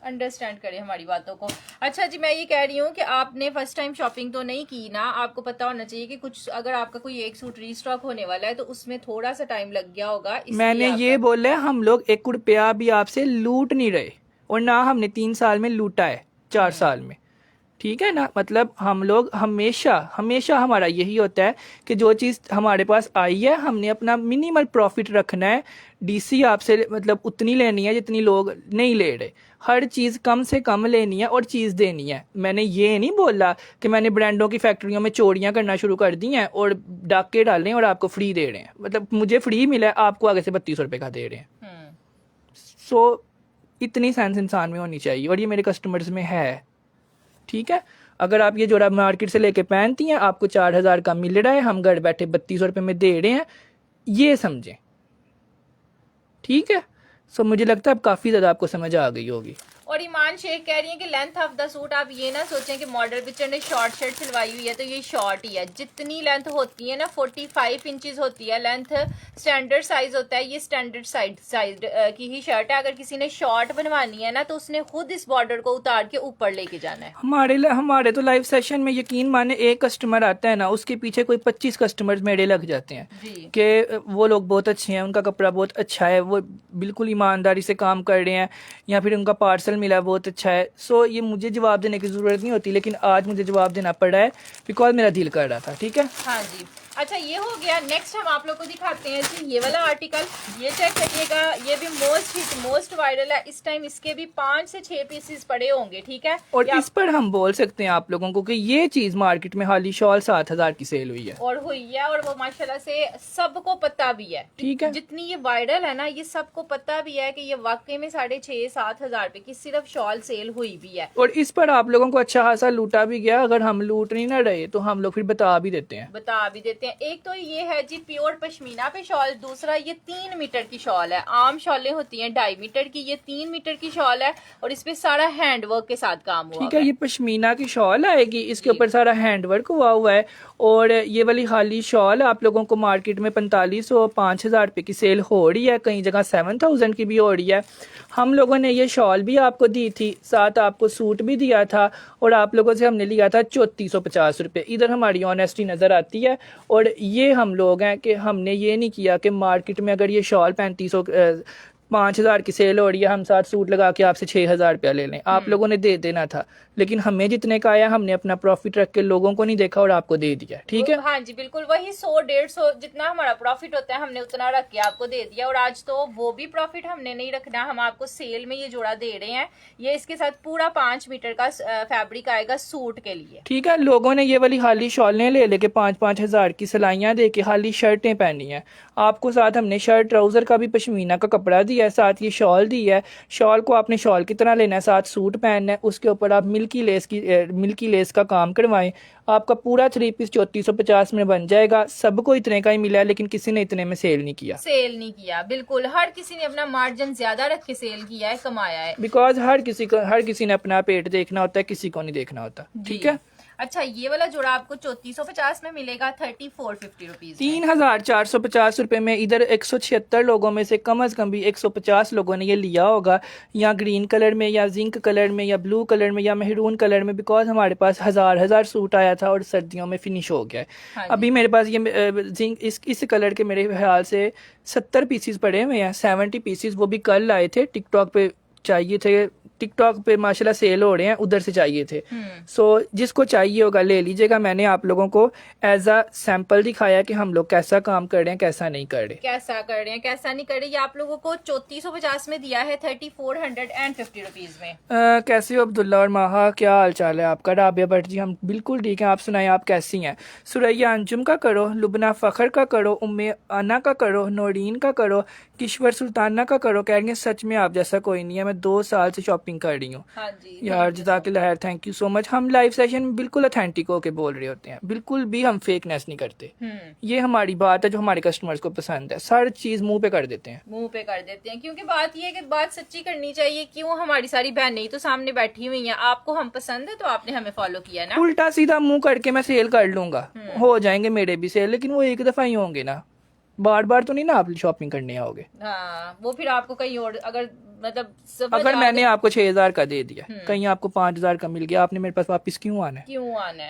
अंडरस्टैंड करें हमारी बातों को। अच्छा जी, मैं ये कह रही हूँ कि आपने फर्स्ट टाइम शॉपिंग तो नहीं की ना, आपको पता होना चाहिए कि कुछ अगर आपका कोई एक सूट रीस्टॉक होने वाला है तो उसमें थोड़ा सा टाइम लग गया होगा। मैंने ये बोला है हम लोग 1 रुपया भी आपसे लूट नहीं रहे और ना हमने 3 साल में लूटा है 4 साल में, ठीक है ना। मतलब हम लोग हमेशा हमारा यही होता है कि जो चीज़ हमारे पास आई है हमने अपना मिनिमल प्रॉफिट रखना है। डीसी आपसे मतलब उतनी लेनी है जितनी लोग नहीं ले रहे, हर चीज़ कम से कम लेनी है और चीज़ देनी है। मैंने ये नहीं बोला कि मैंने ब्रांडों की फैक्ट्रियों में चोरियां करना शुरू कर दी हैं और डाके डालें और आपको फ्री दे रहे हैं। मतलब मुझे फ्री मिला है, आपको आगे से 3200 रुपये का दे रहे हैं। सो इतनी सेंस इंसान में होनी चाहिए और ये मेरे कस्टमर्स में है, ठीक है। अगर आप ये जोड़ा मार्केट से लेके पहनती हैं आपको 4,000 का मिल रहा है, हम घर बैठे 3200 रुपये में दे रहे हैं, ये समझें, ठीक है। सो मुझे लगता है अब काफ़ी ज़्यादा आपको समझ आ गई होगी। और ईमान शेख कह रही है कि लेंथ ऑफ द सूट आप ये ना सोचें कि मॉडल पिक्चर ने शॉर्ट शर्ट सिलवाई हुई है तो ये शॉर्ट ही है। जितनी लेंथ होती है ना 45 इंचेस होती है लेंथ, स्टैंडर्ड साइज होता है। ये स्टैंडर्ड साइज की ही शर्ट है। अगर किसी ने शॉर्ट बनवानी है ना तो उसने खुद इस बॉर्डर को उतार के ऊपर लेके जाना है। हमारे तो लाइव सेशन में यकीन माने एक कस्टमर आता है ना उसके पीछे कोई 25 कस्टमर मेरे लग जाते हैं कि वो लोग बहुत अच्छे हैं, उनका कपड़ा बहुत अच्छा है, वो बिल्कुल ईमानदारी से काम कर रहे हैं या फिर उनका पार्सल मिला वो बहुत अच्छा है। सो ये मुझे जवाब देने की ज़रूरत नहीं होती, लेकिन आज मुझे जवाब देना पड़ा है बिकॉज मेरा दिल कर रहा था। ठीक है, हाँ जी। अच्छा ये हो गया। नेक्स्ट हम आप लोग को दिखाते हैं जी ये वाला आर्टिकल। ये चेक करिएगा, ये भी मोस्ट हिट मोस्ट वायरल है इस टाइम। इसके भी 5 से 6 पीसेस पड़े होंगे। ठीक है, और इस पर हम बोल सकते हैं आप लोगों को कि ये चीज़ मार्केट में हाली शॉल 7,000 की सेल हुई है और हुई है, और वो माशाल्लाह से सबको पता भी है। ठीक है, जितनी ये वायरल है ना, ये सबको पता भी है कि ये वाकई में 6,500-7 हजार रुपए की सिर्फ शॉल सेल हुई भी है। और इस पर आप लोगों को अच्छा खासा लूटा भी गया। अगर हम लूट नहीं ना रहे तो हम लोग फिर बता भी देते हैं। एक तो ये है जी प्योर पश्मीना पे शॉल। दूसरा ये 3 मीटर की शॉल है। आम शॉलें होती हैं 2.5 मीटर की, ये 3 मीटर की शॉल है और इस पे सारा हैंडवर्क के साथ काम हुआ ठीक है, ये पश्मीना की शॉल आएगी, इसके ऊपर सारा हैंडवर्क हुआ है। और ये वाली खाली शॉल आप लोगों को मार्केट में 4500 5,000 रुपये की सेल हो रही है, कई जगह 7,000 की भी हो रही है। हम लोगों ने ये शॉल भी आपको दी थी, साथ आपको सूट भी दिया था, और आप लोगों से हमने लिया था 3450 रुपये। इधर हमारी ऑनेस्टी नज़र आती है। और ये हम लोग हैं कि हमने ये नहीं किया कि मार्केट में अगर ये शॉल 5,000 की सेल हो रही है, हम साथ सूट लगा के आपसे 6,000 रुपया ले लें। आप लोगों ने दे देना था, लेकिन हमें जितने का आया हमने अपना प्रॉफिट रख के लोगों को नहीं देखा और आपको दे दिया। ठीक है, हाँ जी बिल्कुल, वही 100-150 जितना हमारा प्रॉफिट होता है हमने उतना रख के आपको दे दिया। और आज तो वो भी प्रॉफिट हमने नहीं रखना, हम आपको सेल में ये जोड़ा दे रहे हैं। ये इसके साथ पूरा 5 मीटर का फैब्रिक आएगा सूट के लिए। ठीक है, लोगों ने ये वाली खाली शॉलें ले लेके 5-5 हज़ार की सिलाइयाँ दे के खाली शर्टें पहनी हैं। आपको साथ हमने शर्ट ट्राउज़र का भी पश्मीना का कपड़ा दिया है, साथ ये शॉल दी है। शॉल को आपने शॉल की तरह लेना है, साथ सूट पहनना है, उसके ऊपर आप मिल्की लेस का काम करवाएं। आपका पूरा 3 पीस 3450 में बन जाएगा। सबको इतने का ही मिला है, लेकिन किसी ने इतने में सेल नहीं किया। बिल्कुल, हर किसी ने अपना मार्जिन ज्यादा रख के सेल किया है, कमाया है। बिकॉज हर किसी ने अपना पेट देखना होता है, किसी को नहीं देखना होता। ठीक है, अच्छा ये वाला जोड़ा आपको 3450 में मिलेगा 3450 रुपीज 3,450 रुपए में। इधर 176 लोगों में से कम भी 150 लोगों ने ये लिया होगा, या ग्रीन कलर में, या जिंक कलर में, या ब्लू कलर में, या मेहरून कलर में। बिकॉज हमारे पास हजार सूट आया था और सर्दियों में फिनिश हो गया है। हाँ, अभी मेरे पास ये जिंक इस कलर के मेरे ख्याल से 70 पीसीस पड़े हुए हैं, 70 पीसीस। वो भी कल आए थे, टिकटॉक पे चाहिए थे, टिकटॉक पे माशाल्लाह सेल हो रहे हैं, उधर से चाहिए थे। सो जिसको चाहिए होगा ले लीजिएगा। मैंने आप लोगों को एज अ सैंपल दिखाया कि हम लोग कैसा काम कर रहे हैं, कैसा नहीं कर रहे, कैसा नहीं कर रहे। ये आप लोगों को 3450 में दिया है 3450 रुपीज में। कैसे हो अब्दुल्ला और माहा, क्या हाल चाल है आपका? राबिया भट्ट जी, हम बिल्कुल ठीक है, आप सुनाएं आप कैसी हैं? सुरैया अंजुम का करो, लुबना फ़खर का करो, उम्मे अना का करो, नौरीन का करो, किश्वर सुल्ताना का करो। कह रही है सच में आप जैसा कोई नहीं है, मैं 2 साल से शॉपिंग कर रही हूँ। हाँ जी यार जज़ाकिल्लाह खैर, थैंक यू सो मच। हम लाइव सेशन में बिल्कुल ऑथेंटिक होके बोल रहे होते हैं, बिल्कुल भी हम फेकनेस नहीं करते। ये हमारी बात है जो हमारे कस्टमर्स को पसंद है। हर चीज मुंह पे कर देते हैं, क्योंकि बात ये है कि बात सच्ची करनी चाहिए। क्यों हमारी सारी बहनें ही तो सामने बैठी हुई हैं, आपको हम पसंद है तो आपने हमें फॉलो किया ना। उल्टा सीधा मुंह करके मैं सेल कर लूंगा, हो जाएंगे मेरे भी सेल, लेकिन वो एक दफा ही होंगे ना, बार बार तो नहीं ना आप शॉपिंग करने आओगे। हाँ, वो फिर आपको कहीं और अगर मैंने आपको 6,000 का दे दिया, कहीं आपको 5,000 का मिल गया, आपने मेरे पास वापस क्यों आना है?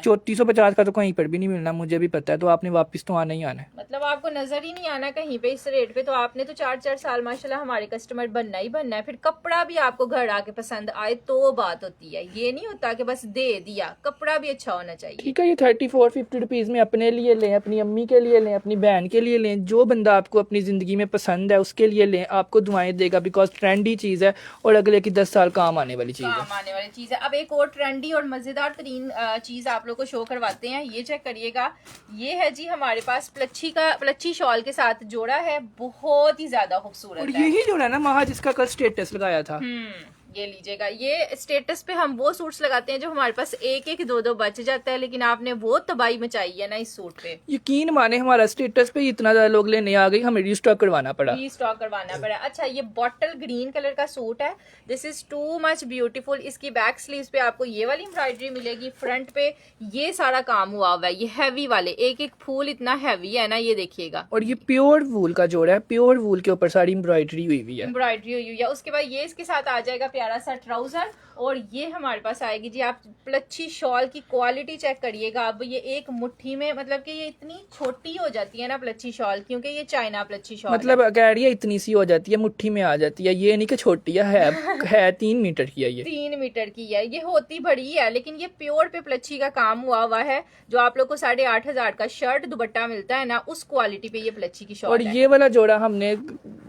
3450 का तो कहीं पर भी नहीं मिलना, मुझे भी पता है, तो आपने वापस तो आना ही आना है। मतलब आपको नजर ही नहीं आना कहीं पे इस रेट पे। तो आपने तो 4-4 साल माशाल्लाह हमारे कस्टमर बनना ही बनना है। फिर कपड़ा भी आपको घर आके पसंद आए तो बात होती है, ये नहीं होता कि बस दे दिया। कपड़ा भी अच्छा होना चाहिए। ठीक है, ये 3450 रुपीज में अपने लिए लें, अपनी अम्मी के लिए लें, अपनी बहन के लिए लें, जो बंदा आपको अपनी जिंदगी में पसंद है उसके लिए लें, आपको दुआएं देगा। बिकॉज ट्रेंडी चीज है और अगले की 10 साल काम आने वाली चीज है। अब एक और ट्रेंडी और मजेदार तरीन चीज आप लोग को शो करवाते हैं। ये चेक करिएगा, ये है जी हमारे पास प्लच्छी शॉल के साथ जोड़ा है, बहुत ही ज्यादा खूबसूरत और यही जोड़ा ना महा जिसका कल स्टेटस लगाया था। ये लीजिएगा, ये स्टेटस पे हम वो सूट्स लगाते हैं जो हमारे पास 1-1 2-2 बच जाता है, लेकिन आपने वो तबाही मचाई है ना इस सूट पे। यकीन माने हमारा स्टेटस पे इतना ज्यादा लोग लेने आ गई, हमें रीस्टॉक करवाना पड़ा। अच्छा, ये बॉटल ग्रीन कलर का सूट है, this is too much beautiful. इसकी बैक स्लीव्स पे आपको ये वाली एम्ब्रॉयडरी मिलेगी, फ्रंट पे ये सारा काम हुआ हुआ है। ये हैवी वाले एक फूल इतना हैवी है ना, ये देखिएगा। और ये प्योर वूल का जोड़ा है, प्योर वूल के ऊपर सारी एम्ब्रॉयडरी हुई है। उसके बाद ये इसके साथ आ जाएगा प्यारा सा ट्राउजर, और ये हमारे पास आएगी जी। आप प्लच्छी शॉल की क्वालिटी चेक करिएगा। अब ये एक मुट्ठी में, मतलब कि ये इतनी छोटी हो जाती है ना प्लच्छी शॉल, क्योंकि ये चाइना प्लच्छी शॉल मतलब कह रही है इतनी सी हो जाती है, मुट्ठी में आ जाती है। ये नहीं कि छोटी है 3 मीटर की है। ये 3 मीटर की है, ये होती बड़ी है, लेकिन ये प्योर पे प्लच्छी का काम हुआ है। जो आप लोग को 8,500 का शर्ट दुपट्टा मिलता है ना, उस क्वालिटी पे ये प्लच्छी की शॉल और है। ये वाला जोड़ा हमने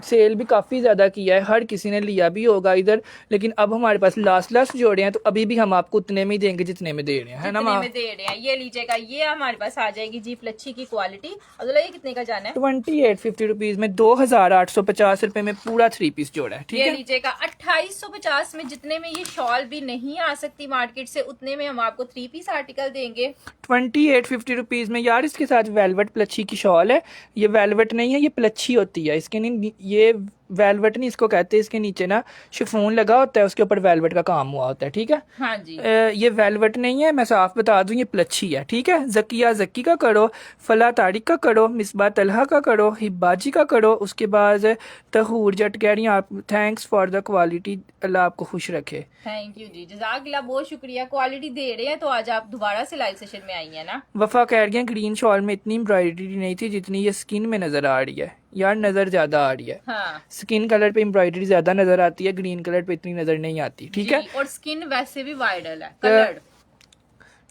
सेल भी काफी ज्यादा किया है, हर किसी ने लिया भी होगा इधर, लेकिन अब हमारे पास लास्ट जोड़े हैं, तो अभी भी हम आपको उतने में ही देंगे जितने में दे रहे हैं, है ना? में दे रहे हैं। ये लीजिएगा, ये हमारे पास आ जाएगी जी प्लच्छी की क्वालिटी। अब्दुल्ला, ये कितने का जाना है? 2850 रुपीज में 2850 रुपए में पूरा 3 पीस जोड़ा है। ठीक ये है, लीजिएगा 2850 में, जितने में ये शॉल भी नहीं आ सकती मार्केट से, उतने में हम आपको 3 पीस आर्टिकल देंगे 2850 रुपीज में। यार इसके साथ वेलवेट प्लच्छी की शॉल है। ये वेलवेट नहीं है, ये प्लच्छी होती है। इसके नहीं, ये वेलवेट नहीं इसको कहते, इसके नीचे ना शिफॉन लगा होता है, उसके ऊपर वेलवेट का काम हुआ होता है। ठीक है, हाँ जी। ये वेलवेट नहीं है, मैं साफ बता दूं, ये प्लच्छी है। ठीक है, जकिया जक्की का करो, फला तारिक का करो, मिसबा तलहा का करो, हिब्बाजी का करो, उसके बाद तहूर जट कह रही हैं आप, थैंक्स फॉर द क्वालिटी, अल्लाह आपको खुश रखे। थैंक यू जी, जज़ाकल्लाह, बहुत शुक्रिया। क्वालिटी दे रहे हैं तो आज आप दोबारा से लाइव सेशन में आई हैं ना। वफा कह रही है ग्रीन शॉल में इतनी एम्ब्रॉयडरी नहीं थी जितनी ये स्किन में नजर आ रही है। यार नजर ज्यादा आ रही है। हाँ, स्किन कलर पे एम्ब्रॉयडरी ज्यादा नजर आती है, ग्रीन कलर पे इतनी नजर नहीं आती। ठीक है, और स्किन वैसे भी वाइडल है, कलर्ड।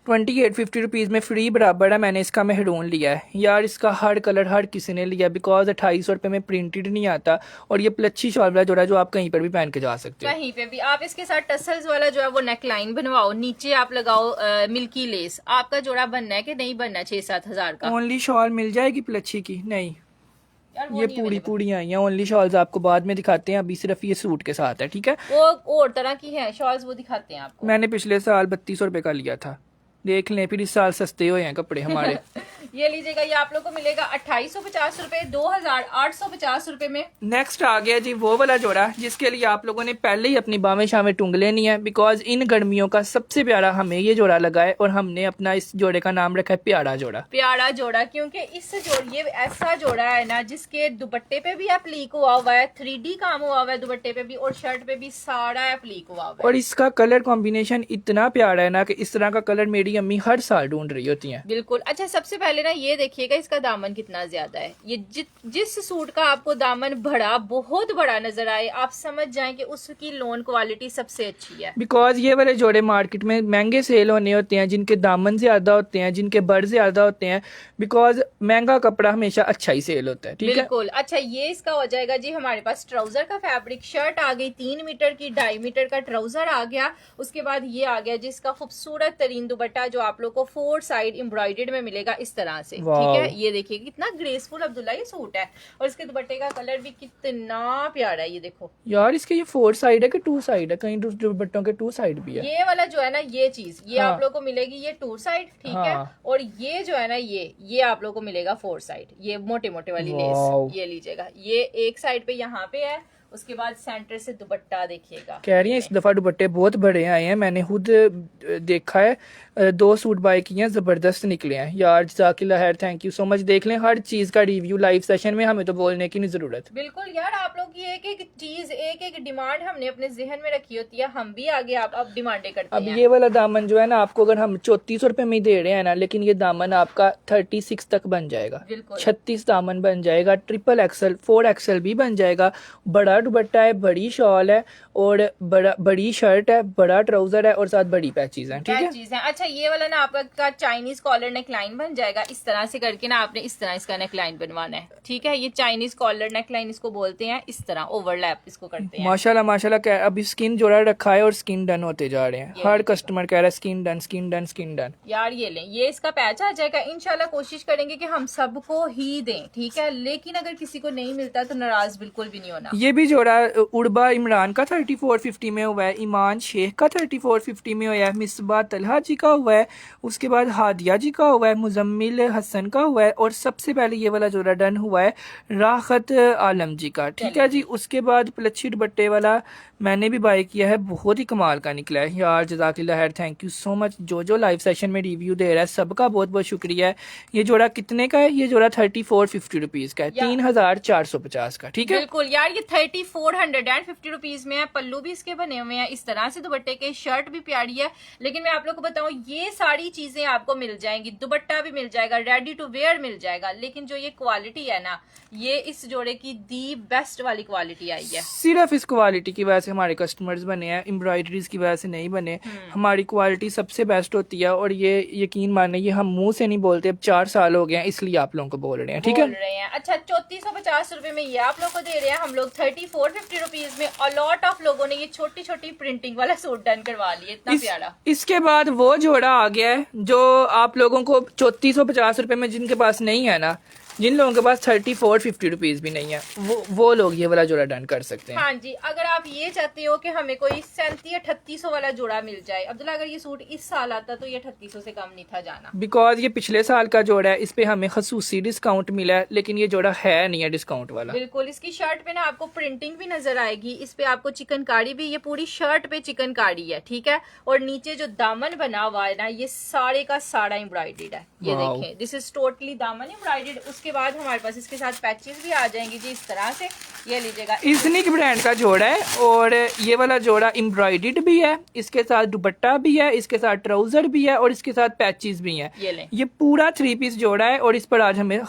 2850 रुपीज में फ्री बराबर है। मैंने इसका मेहरून लिया है। यार इसका हर कलर हर किसी ने लिया, बिकॉज 2800 रुपए में प्रिंटेड नहीं आता, और ये प्लच्छी शॉल वाला जोड़ा जो आप कहीं पर भी पहन के जा सकते हो। कहीं पे भी आप इसके साथ टसल्स वाला जो है वो नेक लाइन बनवाओ, नीचे आप लगाओ मिल्की लेस। आपका जोड़ा बनना है कि नहीं बनना 6-7 हजार का? ओनली शॉल मिल जाएगी प्लच्छी की? नहीं, यार वो ये नहीं पूरी available। पूरी आई हैं। ओनली शॉल्स आपको बाद में दिखाते हैं, अभी सिर्फ ये सूट के साथ है। ठीक है, वो और तरह की है शॉल्स, वो दिखाते हैं आपको। मैंने पिछले साल 3200 रुपए का लिया था, देख लें, फिर इस साल सस्ते हुए हैं कपड़े हमारे। ये लीजिएगा, ये आप लोग को मिलेगा 2850 रुपए, 2850 रुपए में। नेक्स्ट आ गया जी वो वाला जोड़ा जिसके लिए आप लोगों ने पहले ही अपनी बामें शामें टूंग लेनी है, बिकॉज इन गर्मियों का सबसे प्यारा हमें ये जोड़ा लगा है, और हमने अपना इस जोड़े का नाम रखा है प्यारा जोड़ा। प्यारा जोड़ा, क्योंकि इस ये ऐसा जोड़ा है ना जिसके दुपट्टे पे भी एप्लीक हुआ हुआ है, 3D काम हुआ हुआ है दुपट्टे पे भी, और शर्ट पे भी सारा एप्लीक हुआ हुआ है। और इसका कलर कॉम्बिनेशन इतना प्यारा है ना कि इस तरह का कलर मेरी अम्मी हर साल ढूंढ रही होती हैं। बिल्कुल। अच्छा, सबसे पहले ना ये देखिएगा इसका दामन कितना ज्यादा है। ये जिस सूट का आपको दामन बड़ा, बहुत बड़ा नजर आए, आप समझ जाएं कि उसकी लोन क्वालिटी सबसे अच्छी है। बिकॉज ये वाले जोड़े मार्केट में महंगे सेल होने होते हैं, जिनके दामन ज्यादा होते हैं, जिनके बड़ ज्यादा होते हैं, बिकॉज महंगा कपड़ा हमेशा अच्छा ही सेल होता है। ठीक है, बिल्कुल। अच्छा, ये इसका हो जाएगा जी हमारे पास ट्राउजर का फैब्रिक। शर्ट आ गई 3 मीटर की, 2.5 मीटर का ट्राउजर आ गया। उसके बाद ये आ गया जिसका खूबसूरत तरीन दुपट्टा, जो आप लोग को 4 साइड एम्ब्रॉयडर्ड में मिलेगा इस तरह से। ठीक है, ये देखिए कितना ग्रेसफुल अब्दुल्ला ये सूट है, और इसके दुपट्टे का कलर भी कितना प्यारा है। ये देखो यार इसके ये 4 साइड है कि 2 साइड है? कहीं दुपट्टों के 2 साइड भी है। ये वाला जो है ना, ये चीज ये हाँ। आप लोग को मिलेगी ये 2 साइड। ठीक है, हाँ। और ये जो है ना, ये आप लोग को मिलेगा 4 साइड। ये मोटे मोटे वाली वाव। लेस ये लीजिएगा, ये एक साइड पे यहाँ पे है। उसके बाद सेंटर से दुपट्टा देखिएगा। कह रही हैं इस दफा दुपट्टे बहुत बड़े आए हैं, मैंने खुद देखा है, 2 सूट बाय किए हैं, जबरदस्त निकले हैं। यार जज़ाकिल्लाह खैर, थैंक यू सो मच। देख लें हर चीज का रिव्यू लाइव सेशन में, हमें तो बोलने की नहीं जरूरत। बिल्कुल यार, आप लोग की एक एक चीज, एक एक डिमांड हमने अपने जहन में रखी होती है, हम भी आगे आप अब डिमांडें करते अब हैं। ये वाला दामन जो है ना, आपको अगर हम 3400 रुपए में ही दे रहे हैं ना, लेकिन ये दामन आपका 36 तक बन जाएगा। बिल्कुल। 36 दामन बन जाएगा, ट्रिपल एक्सल 4 एक्सल भी बन जाएगा। बड़ा दुपट्टा है, बड़ी शॉल है, और बड़ी शर्ट है, बड़ा ट्राउजर है, और साथ बड़ी पैचीज हैं। ठीक है, चीज है। अच्छा, ये वाला ना आपका चाइनीज कॉलर नेक लाइन बन जाएगा इस तरह से करके ना, आपने इस तरह इसका नेक लाइन बनवाना है। ठीक है, ये चाइनीज कॉलर नेक लाइन इसको बोलते हैं, इस तरह ओवरलैप इसको करते हैं। माशाल्लाह माशाल्लाह। अभी स्किन जोड़ा रखा है और स्किन डन होते जा रहे हैं। हर कस्टमर कह रहा है skin done, skin done, skin done. यार ये लें, ये इसका पैच आ जाएगा। इंशाल्लाह कोशिश करेंगे कि हम सबको ही दें। ठीक है, लेकिन अगर किसी को नहीं मिलता तो नाराज बिल्कुल भी नहीं होना। ये भी जोड़ा उड़बा इमरान का 3450 में हुआ है, ईमान शेख का 3450 में हुआ है, मिसबा तलहा जी का हुआ है, उसके बाद हादिया जी का हुआ है, मुजम्मिल मुजम्मिल हसन का हुआ है, और सबसे पहले ये वाला जोड़ा डन हुआ है राहत आलम जी का। ठीक है जी। उसके बाद प्लच्छी दुपट्टे वाला मैंने भी बाय किया है, बहुत ही कमाल का निकला है यार, जज़ाकिल्लाह खैर, थैंक यू सो मच। जो लाइव सेशन में रिव्यू दे रहा है सबका बहुत बहुत शुक्रिया है। ये जोड़ा कितने का है? ये जोड़ा 3450 रुपीज का है, 3450 का। ठीक है, बिल्कुल यार, ये 3450 रुपीज में है। पल्लू भी इसके बने हुए हैं इस तरह से दुपट्टे के, शर्ट भी प्यारी है। लेकिन मैं आप लोग को बताऊं, ये सारी चीजें आपको मिल जाएंगी, दुपट्टा भी मिल जाएगा, रेडी टू वेयर मिल जाएगा, लेकिन जो ये क्वालिटी है ना, ये इस जोड़े की दी बेस्ट वाली क्वालिटी आई है। सिर्फ इस क्वालिटी की वजह से हमारे कस्टमर्स बने हैं, एम्ब्रॉयडरीज की वजह से नहीं बने। हमारी क्वालिटी सबसे बेस्ट होती है, और ये यकीन माने ये हम मुंह से नहीं बोलते, अब 4 साल हो गए हैं, इसलिए आप लोगों को बोल रहे हैं। ठीक है, बोल रहे हैं। अच्छा, 3450 रुपए में ये आप लोग को दे रहे हैं हम लोग 3450 रुपीज में। और लॉट ऑफ लोगों ने ये छोटी छोटी प्रिंटिंग वाला सूट डन करवा लिया, इतना प्यारा। इसके बाद वो जोड़ा आ गया है जो आप लोगों को 3450 रुपए में, जिनके पास नहीं है ना, जिन लोगों के पास 3450 रुपीज भी नहीं है, वो लोग ये वाला जोड़ा डन कर सकते हैं। हाँ जी, अगर आप ये चाहते हो कि हमें कोई 3700-3800 वाला जोड़ा मिल जाए, अब्दुल्ला अगर ये सूट इस साल आता तो ये 3800 से कम नहीं था जाना, बिकॉज ये पिछले साल का जोड़ा है, इस पे हमें खसूसी डिस्काउंट मिला है, लेकिन ये जोड़ा है नहीं है डिस्काउंट वाला। बिल्कुल। इसकी शर्ट पे ना आपको प्रिंटिंग भी नजर आएगी, इस पे आपको चिकनकारी भी, ये पूरी शर्ट पे चिकनकारी है। ठीक है, और नीचे जो दामन बना हुआ है ना, ये सारे का सारा एम्ब्रॉयडर्ड है। ये देखें, दिस इज टोटली दामन एम्ब्रॉयडर्ड। उसके बाद हमारे पास इसके साथ पैचेस भी आ जाएंगे जी इस तरह से, ये लीजिएगा। इस्निक ब्रांड का जोड़ा है, और ये वाला जोड़ा एम्ब्रॉयडर्ड भी है, इसके साथ दुपट्टा भी है, इसके साथ ट्राउजर भी है, और इसके साथ पैचेस भी हैं। ये पूरा 3 पीस जोड़ा है, और इस पर आज हमें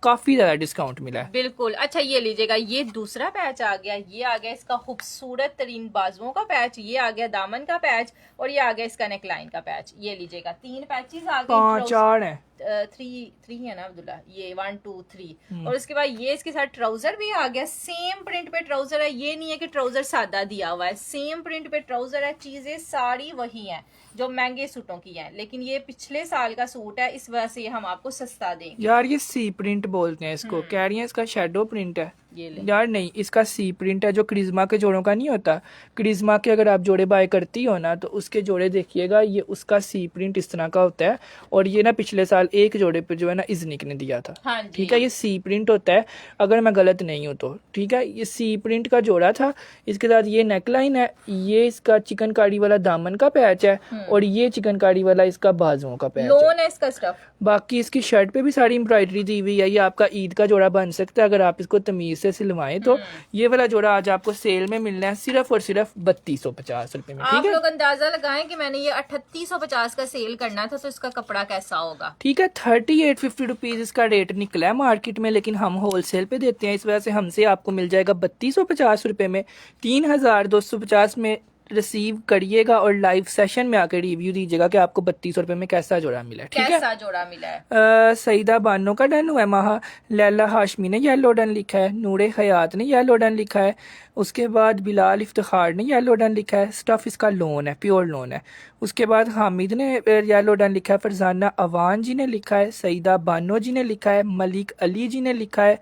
काफी ज्यादा डिस्काउंट मिला है। बिल्कुल। अच्छा, ये लीजिएगा, ये दूसरा पैच आ गया, ये आ गया इसका खूबसूरत तरीन बाजुओं का पैच, ये आ गया दामन का पैच, और ये आ गया इसका नेकलाइन का पैच। ये लीजिएगा, 3 पैचेस आ गए, 4 है, 3 है ना अब्दुल्ला, ये 1 2 3। और उसके बाद ये इसके साथ ट्राउजर भी आ गया, सेम प्रिंट पे ट्राउजर है, ये नहीं है कि ट्राउजर सादा दिया हुआ है, सेम प्रिंट पे ट्राउजर है। चीजें सारी वही हैं जो महंगे सूटों की हैं, लेकिन ये पिछले साल का सूट है, इस वजह से हम आपको सस्ता देंगे। यार ये सी प्रिंट बोलते हैं इसको, कह रही है इसका शेडो प्रिंट है। यार नहीं, इसका सी प्रिंट है, जो क्रिज्मा के जोड़ों का नहीं होता। क्रिज्मा के अगर आप जोड़े बाय करती हो ना, तो उसके जोड़े देखिएगा, ये उसका सी प्रिंट इस तरह का होता है, और ये ना पिछले साल एक जोड़े पे जो है ना इज़निक ने दिया था। हाँ ठीक है, ये सी प्रिंट होता है अगर मैं गलत नहीं हूँ तो। ठीक है, ये सी प्रिंट का जोड़ा था, इसके साथ ये नेकलाइन है, ये इसका चिकनकारी वाला दामन का पैच है, और ये चिकनकारी वाला इसका बाजुओं का पैच लोन है इसका स्टफ। बाकी इसकी शर्ट पे भी सारी एम्ब्रॉयडरी दी हुई है। ये आपका ईद का जोड़ा बन सकता है अगर आप इसको तमीज से सिलवाएं तो। ये वाला जोड़ा आज आपको सेल में मिलना है सिर्फ और सिर्फ 3250 रुपए में। आप लोग अंदाजा लगाएं कि मैंने ये 3850 का सेल करना था, तो इसका कपड़ा कैसा होगा। ठीक है, 3850 रुपीज इसका रेट निकला है मार्केट में, लेकिन हम होलसेल पे देते हैं, इस वजह से हमसे आपको मिल जाएगा 3250 रुपए में। 3250 में रिसीव करिएगा, और लाइव सेशन में आकर रिव्यू दीजिएगा कि आपको 3200 रुपए में कैसा जोड़ा मिला है। ठीक है, कैसा जोड़ा मिला है। सईदा बानो का डन हुआ है, माहा लैला हाशमी ने येलो डन लिखा है, नूरे हयात ने येलो डन लिखा है, उसके बाद बिलाल इफ्तिखार ने येलो डन लिखा है। स्टफ इसका लोन है, प्योर लोन है। उसके बाद हामिद ने येलो डन लिखा है, फरजाना अवान जी ने लिखा है, सईदा बानो जी ने लिखा है, मलिक अली जी ने लिखा है,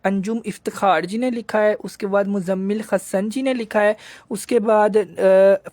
अंजुम इफ्तिखार जी ने लिखा है, उसके बाद मुजम्मिल हसन जी ने लिखा है, उसके बाद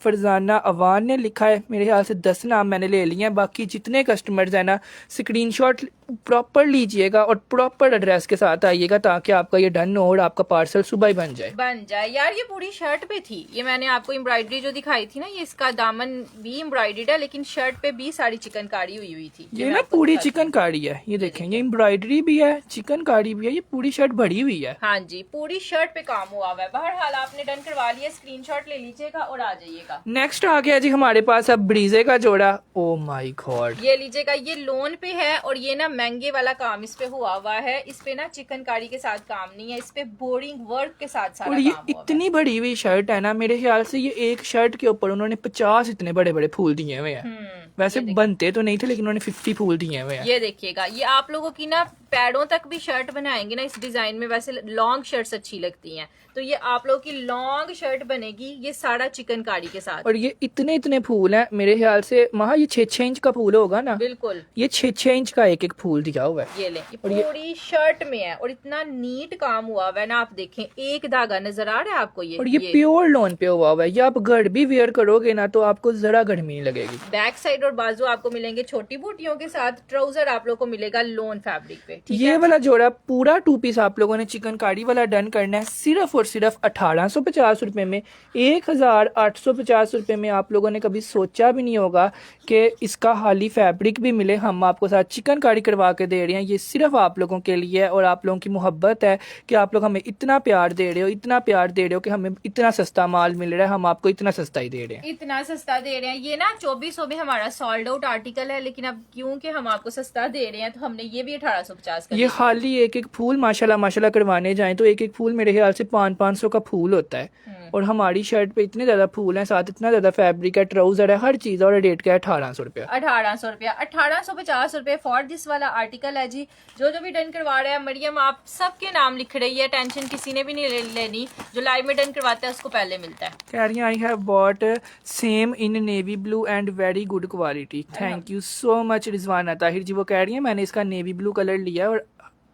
फरजाना अवान ने लिखा है। मेरे ख्याल से 10 नाम मैंने ले लिए हैं। बाकी जितने कस्टमर्स हैं ना, स्क्रीनशॉट प्रॉपर लीजिएगा और प्रॉपर एड्रेस के साथ आइएगा, ताकि आपका ये डन हो और आपका पार्सल सुबह ही बन जाए। यार ये पूरी शर्ट पे थी, ये मैंने आपको एम्ब्रॉयडरी जो दिखाई थी ना, ये इसका दामन भी एम्ब्रॉयडर्ड है, लेकिन शर्ट पे भी सारी चिकनकारी हुई थी। ये ना पूरी चिकनकारी है, ये देखें, ये एम्ब्रॉयडरी भी है, चिकनकारी भी है, ये पूरी शर्ट भरी हुई है। हाँ जी, पूरी शर्ट पे काम हुआ हुआ है। बहरहाल आपने डन करवा लिया, स्क्रीनशॉट ले लीजिएगा और आ जाइएगा। नेक्स्ट आ गया जी हमारे पास अब ब्रीजे का जोड़ा। ओ माय गॉड, ये लीजिएगा, ये लोन पे है, और ये ना महंगे वाला काम इस पे हुआ है। इस पे ना चिकनकारी के साथ काम नहीं है, इस पे बोरिंग वर्क के साथ सारा और ये काम हुआ इतनी बड़ी हुई शर्ट है ना, मेरे ख्याल से ये एक शर्ट के ऊपर उन्होंने 50 इतने बड़े बड़े फूल दिए हुए हैं। वैसे बनते तो नहीं थे, लेकिन उन्होंने 50 फूल दिए हुए हैं। ये देखिएगा, ये आप लोगों की ना पैरों तक भी शर्ट बनाएंगे ना इस डिजाइन में, वैसे लॉन्ग शर्ट्स अच्छी लगती हैं, तो ये आप लोग की लॉन्ग शर्ट बनेगी, ये सारा चिकनकारी के साथ। और ये इतने इतने फूल हैं मेरे ख्याल से महा, ये 6-6 इंच का फूल होगा ना? बिल्कुल, ये 6-6 इंच का एक एक फूल दिया हुआ है। ये ले, ये पूरी शर्ट में है और इतना नीट काम हुआ हुआ है ना, आप देखें एक धागा नजर आ रहा है आपको, और ये प्योर लॉन पे हुआ हुआ है। ये आप घर भी वेयर करोगे ना तो आपको जरा गर्मी नहीं लगेगी। बैक साइड और बाजू आपको मिलेंगे छोटी बूटियों के साथ, ट्राउजर आप लोग को मिलेगा लोन फैब्रिक पे। ठीक ये है, वाला जोड़ा पूरा 2 पीस आप लोगों ने चिकनकारी वाला डन करना है सिर्फ और सिर्फ 1850 रुपए में। 1850 रुपए में आप लोगों ने कभी सोचा भी नहीं होगा कि इसका हाली फैब्रिक भी मिले। हम आपको साथ चिकनकारी करवा के दे रहे हैं, ये सिर्फ आप लोगों के लिए है और आप लोगों की मोहब्बत है कि आप लोग हमें इतना प्यार दे रहे हो, इतना प्यार दे रहे हो कि हमें इतना सस्ता माल मिल रहा है। हम आपको इतना सस्ता ही दे रहे हैं, इतना सस्ता दे रहे हैं। ये ना 2400 में हमारा सोल्ड आउट आर्टिकल है, लेकिन अब क्योंकि हम आपको सस्ता दे रहे हैं तो हमने ये भी 1850 का ये खाली एक एक फूल माशाल्लाह माशाल्लाह करवाने जाएं तो एक एक फूल मेरे ख्याल से 500-500 का फूल होता है। और हमारी शर्ट पे इतने ज्यादा फूल हैं, साथ इतना ज्यादा फैब्रिक है, ट्राउजर है, हर चीज, और रेट क्या है 1800 रुपया। 1800 रुपया, 1850 रुपए फॉर दिस वाला आर्टिकल है जी। जो जो भी डन करवा रहा है, मरियम आप सबके नाम लिख रही है, टेंशन किसी ने भी नहीं लेनी। जो लाइव में डन करवाता है उसको पहले मिलता है। कह रही I have bought same in navy blue and very good quality, thank you so much Rizwana Tahir ji. वो कह रही है मैंने इसका नेवी ब्लू कलर लिया है और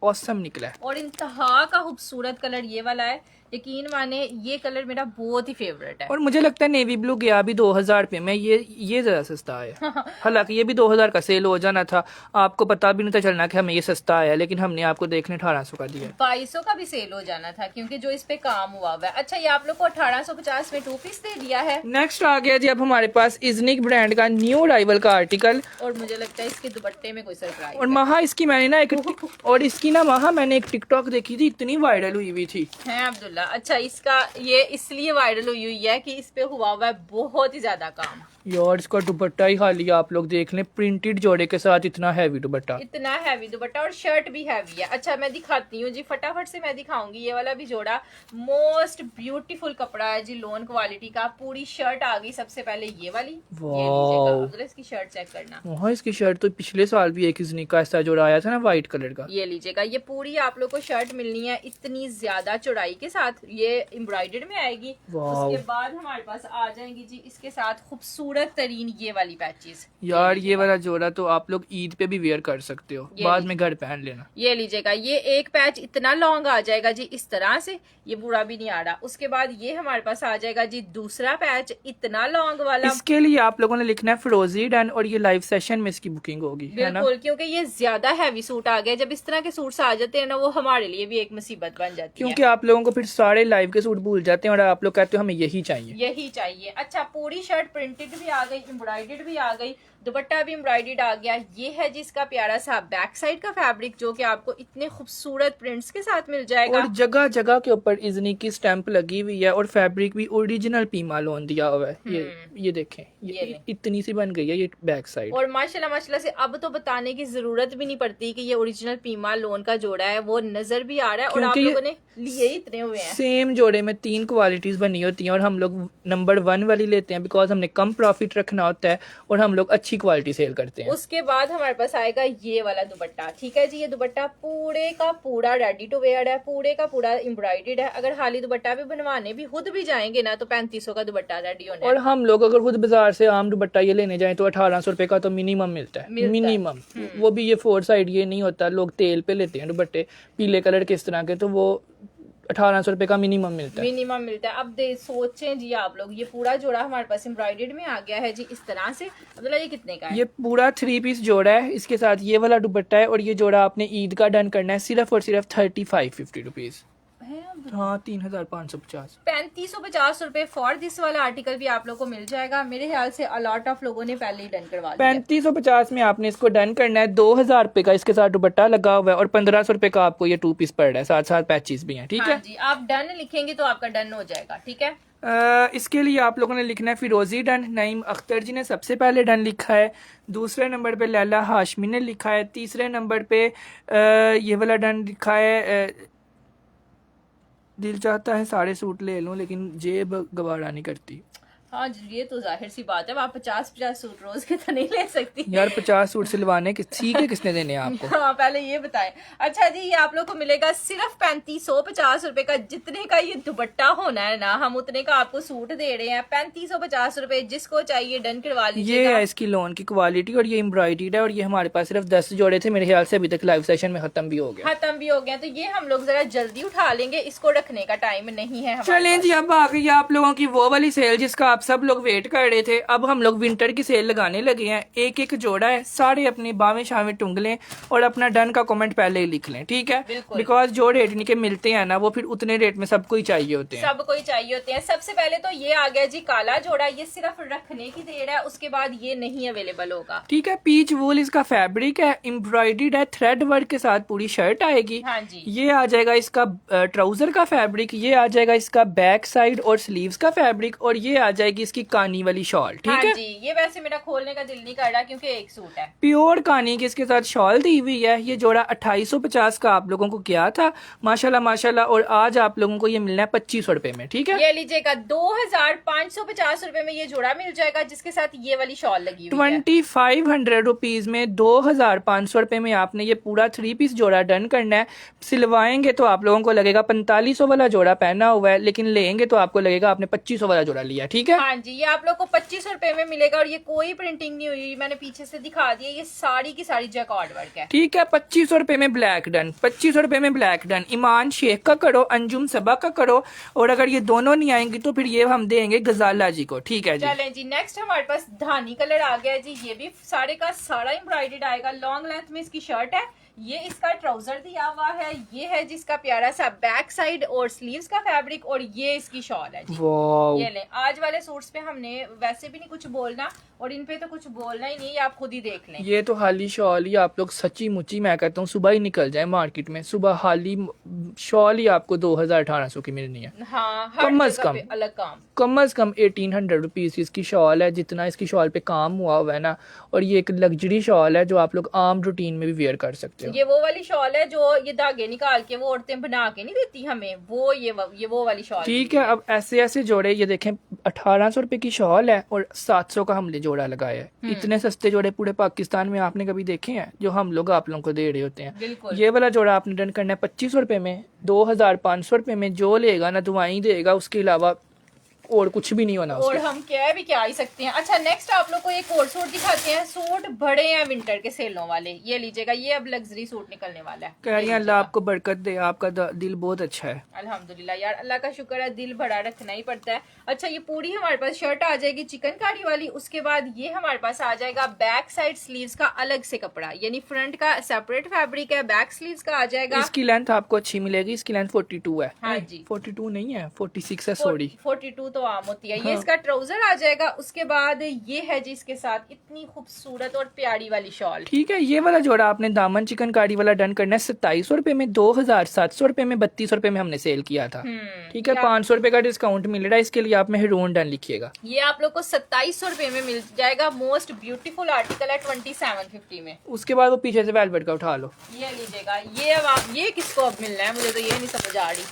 ऑसम निकला है, और इंतहा का खूबसूरत कलर ये वाला है। यकीन माने ये कलर मेरा बहुत ही फेवरेट है। और मुझे लगता है नेवी ब्लू गया भी 2000 रुपये में, ये ज्यादा सस्ता है। हालांकि ये भी 2000 का सेल हो जाना था, आपको पता भी नहीं था चलना कि हमें ये सस्ता है, लेकिन हमने आपको देखने 1800 का दिया। 2200 का भी सेल हो जाना था क्योंकि जो इस पे काम हुआ हुआ है। अच्छा, ये आप लोग को 1850 में 2 पीस दे दिया है। नेक्स्ट आ गया जी अब हमारे पास इजनिक ब्रांड का न्यू अराइवल का आर्टिकल, और मुझे लगता है इसके दुपट्टे में कोई सरप्राइज और महा इसकी मैंने ना इसकी ना महा मैंने एक टिकटॉक देखी थी, इतनी वायरल हुई हुई थी है अब्दुल्ला। अच्छा, इसका ये इसलिए वायरल हुई हुई है कि इस पे हुआ हुआ है बहुत ही ज्यादा काम। यार इसका दुपट्टा ही खाली आप लोग देख लें, प्रिंटेड जोड़े के साथ इतना हैवी दुपट्टा, इतना हैवी दुपट्टा, और शर्ट भी हैवी है। अच्छा, मैं दिखाती हूँ जी, फटाफट से मैं दिखाऊंगी। ये वाला भी जोड़ा मोस्ट ब्यूटीफुल कपड़ा है जी, लोन क्वालिटी का। पूरी शर्ट आ गई। सबसे पहले ये वाली, ये लीजिएगा, अगर इसकी शर्ट चेक करना। वहाँ इसकी शर्ट तो पिछले साल भी एक इजनिक का ऐसा जोड़ा आया था ना, व्हाइट कलर का। ये लीजिएगा, ये पूरी आप लोग को शर्ट मिलनी है इतनी ज्यादा चौड़ाई के साथ, ये एम्ब्रॉयडर्ड में आएगी। उसके बाद हमारे पास आ जाएंगी जी इसके साथ खूबसूरत तरीन ये वाली पैचेस। यार ये वाला जोड़ा तो आप लोग ईद पे भी वेयर कर सकते हो, बाद में घर पहन लेना। ये लीजिएगा, ये एक पैच इतना लॉन्ग आ जाएगा जी इस तरह से, ये बुरा भी नहीं आ रहा। उसके बाद ये हमारे पास आ जाएगा जी दूसरा पैच इतना लॉन्ग वाला। इसके लिए आप लोगों ने लिखना है फिरोजी डन, और ये लाइव सेशन में इसकी बुकिंग होगी, है ना? बिल्कुल, क्योंकि ये ज्यादा हैवी सूट आ गया। जब इस तरह के सूट्स आ जाते हैं ना, वो हमारे लिए भी एक मुसीबत बन जाती है, क्योंकि आप लोगों को फिर सारे लाइव के सूट भूल जाते हैं और आप लोग कहते हो हमें यही चाहिए, यही चाहिए। अच्छा, पूरी शर्ट प्रिंटेड भी आ गई, एम्ब्रॉयडर्ड भी आ गई, दुपट्टा भी एम्ब्रॉयडर्ड आ गया। ये है जिसका प्यारा सा बैक साइड का फैब्रिक, जो कि आपको इतने खूबसूरत प्रिंट्स के साथ मिल जाएगा। और जगह जगह के ऊपर इजनिक की स्टैंप लगी हुई है और फैब्रिक भी ओरिजिनल पीमा लोन दिया हुआ है। ये देखें, ये इतनी सी बन गई है ये बैक साइड। और माशाल्लाह माशाल्लाह से अब तो बताने की जरूरत भी नहीं पड़ती कि ये ओरिजिनल पीमा लोन का जोड़ा है, वो नजर भी आ रहा है। और आप लोगों ने लिए ही इतने हुए हैं। सेम जोड़े में 3 क्वालिटीज बनी होती हैं और हम लोग नंबर 1 वाली लेते हैं बिकॉज हमने कम प्रॉफिट रखना होता है और हम लोग अच्छी क्वालिटी सेल करते हैं। उसके बाद हमारे पास आएगा ये वाला दुपट्टा। ठीक है जी, ये दुपट्टा पूरे का पूरा रेडी टू वेयर है, पूरे का पूरा एम्ब्रॉयडर्ड है। अगर हाली दुपट्टा भी बनवाने भी खुद भी जाएंगे ना तो 3500 का दुपट्टा रेडी होना है। और हम लोग अगर खुद बाजार से आम दुपट्टा ये लेने जाएं तो 1800 रुपए का तो मिनिमम मिलता है, मिनिमम। वो भी ये 4 साइड ये नहीं होता, लोग तेल पे लेते हैं दुपट्टे पीले कलर के इस तरह के, तो वो 1800 रुपए का मिनिमम मिलता है। अब सोचें जी आप लोग, ये पूरा जोड़ा हमारे पास एम्ब्रॉयडर्ड में आ गया है जी इस तरह से। मतलब ये कितने का है? ये पूरा 3 पीस जोड़ा है, इसके साथ ये वाला दुपट्टा है और ये जोड़ा आपने ईद का डन करना है सिर्फ और सिर्फ 3550 रुपीज। हाँ, 3550। 3550 रुपए फॉर दिस वाला आर्टिकल भी आप लोग को मिल जाएगा। मेरे ख्याल से अलॉट ऑफ लोगों ने पहले ही डन करवा दिया। 3550 में आपने इसको डन करना है। 2000 रुपए का इसके साथ दुपट्टा लगा हुआ है और 1500 रुपए का आपको ये 2 पीस पड़ रहा है, साथ साथ पैचेस भी हैं। ठीक है जी, आप डन लिखेंगे तो आपका डन हो जाएगा। ठीक है, इसके लिए आप लोगों ने लिखना है फिरोजी डन। नईम अख्तर जी ने सबसे पहले डन लिखा है, दूसरे नंबर पे लैला हाशमी ने लिखा है, तीसरे नंबर पे ये वाला डन लिखा है। दिल चाहता है सारे सूट ले लूं लेकिन जेब गवारा नहीं करती। हाँ जी, ये तो जाहिर सी बात है, आप 50-50 सूट रोज के तो नहीं ले सकती यार 50 सूट सिलवाने सीखे किसने देने हैं आपको? हाँ, पहले ये बताएं। अच्छा जी, ये आप लोग को मिलेगा सिर्फ 3550 रुपए का। जितने का ये दुपट्टा होना है ना, हम उतने का आपको सूट दे रहे हैं। 3550 रुपए, जिसको चाहिए डन करवा ये लीजिएगा। है इसकी लोन की क्वालिटी और ये एम्ब्रॉयडर्ड है और ये हमारे पास सिर्फ 10 जोड़े थे, मेरे ख्याल से अभी तक लाइव सेशन में खत्म भी हो गया। खत्म भी हो गया, तो ये हम लोग जरा जल्दी उठा लेंगे, इसको रखने का टाइम नहीं है हमारे चलें पास। जी, अब आ गई आप लोगों की वो वाली सेल जिसका आप सब लोग वेट कर रहे थे। अब हम लोग विंटर की सेल लगाने लगे हैं। एक एक जोड़ा है, सारे अपनी बावें शावें टूंग लें और अपना डन का कमेंट पहले ही लिख लें, ठीक है? बिल्कुल। बिकॉज जो रेट इनके मिलते हैं ना, वो फिर उतने रेट में सबको ही चाहिए होते हैं। सबको ही चाहिए होते हैं। सबसे पहले तो ये आ गया जी काला जोड़ा, ये सिर्फ रखने की देर है, उसके बाद ये नहीं अवेलेबल होगा। ठीक है, पीच वूल इसका फैब्रिक है, एम्ब्रॉयडर्ड है, थ्रेड वर्क के साथ पूरी शर्ट आएगी। हाँ जी। ये आ जाएगा इसका ट्राउजर का फैब्रिक, ये आ जाएगा इसका बैक साइड और स्लीव्स का फैब्रिक, और ये आ जाएगी इसकी कानी वाली शॉल। ठीक हाँ है जी, ये वैसे मेरा खोलने का दिल नहीं कर रहा क्योंकि एक सूट है। प्योर कानी की इसके साथ शॉल दी हुई है। ये जोड़ा 2850 का आप लोगों को किया था, माशाल्लाह माशाल्लाह, और आज आप लोगों को ये मिलना है 2500 रुपए में। ठीक है, ये लीजिएगा 2550 रुपए में ये जोड़ा मिल जाएगा, जिसके साथ ये वाली शॉल लगी हुई है। 2500 रुपीज में 2500 रुपए में आपने ये पूरा 3 पीस जोड़ा डन करना है। सिलवाएंगे तो आप लोगों को लगेगा 4500 वाला जोड़ा पहना हुआ है, लेकिन लेंगे तो आपको लगेगा आपने 2500 वाला जोड़ा लिया। ठीक है, हाँ जी, ये आप लोग को 2500 रुपए में मिलेगा और ये कोई प्रिंटिंग नहीं हुई, मैंने पीछे से दिखा दिया, ये सारी की सारी जैकार्ड वर्क है। ठीक है, 2500 रुपए में ब्लैक डन, 2500 रुपए में ब्लैक डन। ईमान शेख का करो, अंजुम सबा का करो, और अगर ये दोनों नहीं आएंगी तो फिर ये हम देंगे गजाला जी को। ठीक है जी, चलें जी, नेक्स्ट हमारे पास धानी कलर आ गया जी। ये भी सारे का सारा एम्ब्रॉयडर्ड आएगा, लॉन्ग लेंथ में इसकी शर्ट है। ये इसका ट्राउजर दिया हुआ है, ये है जिसका प्यारा सा बैक साइड और स्लीव्स का फैब्रिक, और ये इसकी शॉल है जी। वाओ, ये ले, आज वाले सूट्स पे हमने वैसे भी नहीं कुछ बोलना और इन पे तो कुछ बोलना ही नहीं, ये आप खुद ही देख लें। ये तो हाली शॉल ही आप लोग सच्ची मुच्ची, मैं कहता हूँ सुबह ही निकल जाए मार्केट में, सुबह हाली शॉल ही आपको 2800 की मिलनी है। हाँ, हर कम अज जगह कम पे अलग काम। कम अज कम 1800 रुपीज की इसकी शॉल है। जितना इसकी शॉल पे काम हुआ हुआ है ना, और ये एक लग्जरी शॉल है जो आप लोग आम रूटीन में भी वेयर कर सकते हो। ये वो वाली शॉल है जो ये धागे निकाल के वो औरतें बना के नहीं देती हमें, वो ये वो वाली शॉल। ठीक है, अब ऐसे ऐसे जोड़े, ये देखें 1800 रुपए की शॉल है और 700 का हमने जोड़ा लगाया है। इतने सस्ते जोड़े पूरे पाकिस्तान में आपने कभी देखे हैं जो हम लोग आप लोगों को दे रहे होते हैं? बिल्कुल। ये वाला जोड़ा आपने डन करना है 2500 रुपए में। 2500 रुपए में जो लेगा ना दुआई देगा, उसके अलावा और कुछ भी नहीं होना और उसका। हम क्या ही सकते हैं। अच्छा, नेक्स्ट आप लोग को एक और सूट दिखाते हैं। सूट बड़े हैं विंटर के सेलों वाले, ये लीजिएगा, ये अब लग्जरी सूट निकलने वाला है। कह रही हैं अल्लाह आपको बरकत दे, आपका दिल बहुत अच्छा है। अल्हम्दुलिल्लाह यार, अल्लाह का शुक्र है, दिल भरा रखना ही पड़ता है। अच्छा, ये पूरी हमारे पास शर्ट आ जाएगी चिकनकारी वाली। उसके बाद ये हमारे पास आ जाएगा बैक साइड स्लीव्स का अलग से कपड़ा, यानी फ्रंट का सेपरेट फैब्रिक है, बैक स्लीव्स का आ जाएगा। इसकी लेंथ आपको अच्छी मिलेगी, इसकी लेंथ 42 है। हाँ जी, 42 नहीं है, 46 है, सॉरी। 42 तो आम होती है। हाँ। ये इसका ट्राउजर आ जाएगा। उसके बाद ये है जी इसके साथ इतनी खूबसूरत और प्यारी वाली शॉल। ठीक है, ये वाला जोड़ा आपने दामन चिकनकारी वाला डन करना है 2700 रुपए में। 2700 रुपए में 3200 रुपए में हमने सेल किया था। ठीक है, 500 रुपए का डिस्काउंट मिल रहा है, इसके लिए आप मेहरून डन लिखिएगा। ये आप लोग को 2700 रुपए में मिल जाएगा। मोस्ट ब्यूटीफुल आर्टिकल है 2750 में। उसके बाद वो पीछे से वेलवेट का उठा लो। ये लीजिएगा, ये अब आप ये किसको अब मिलना है, मुझे तो ये नहीं समझ आ रही।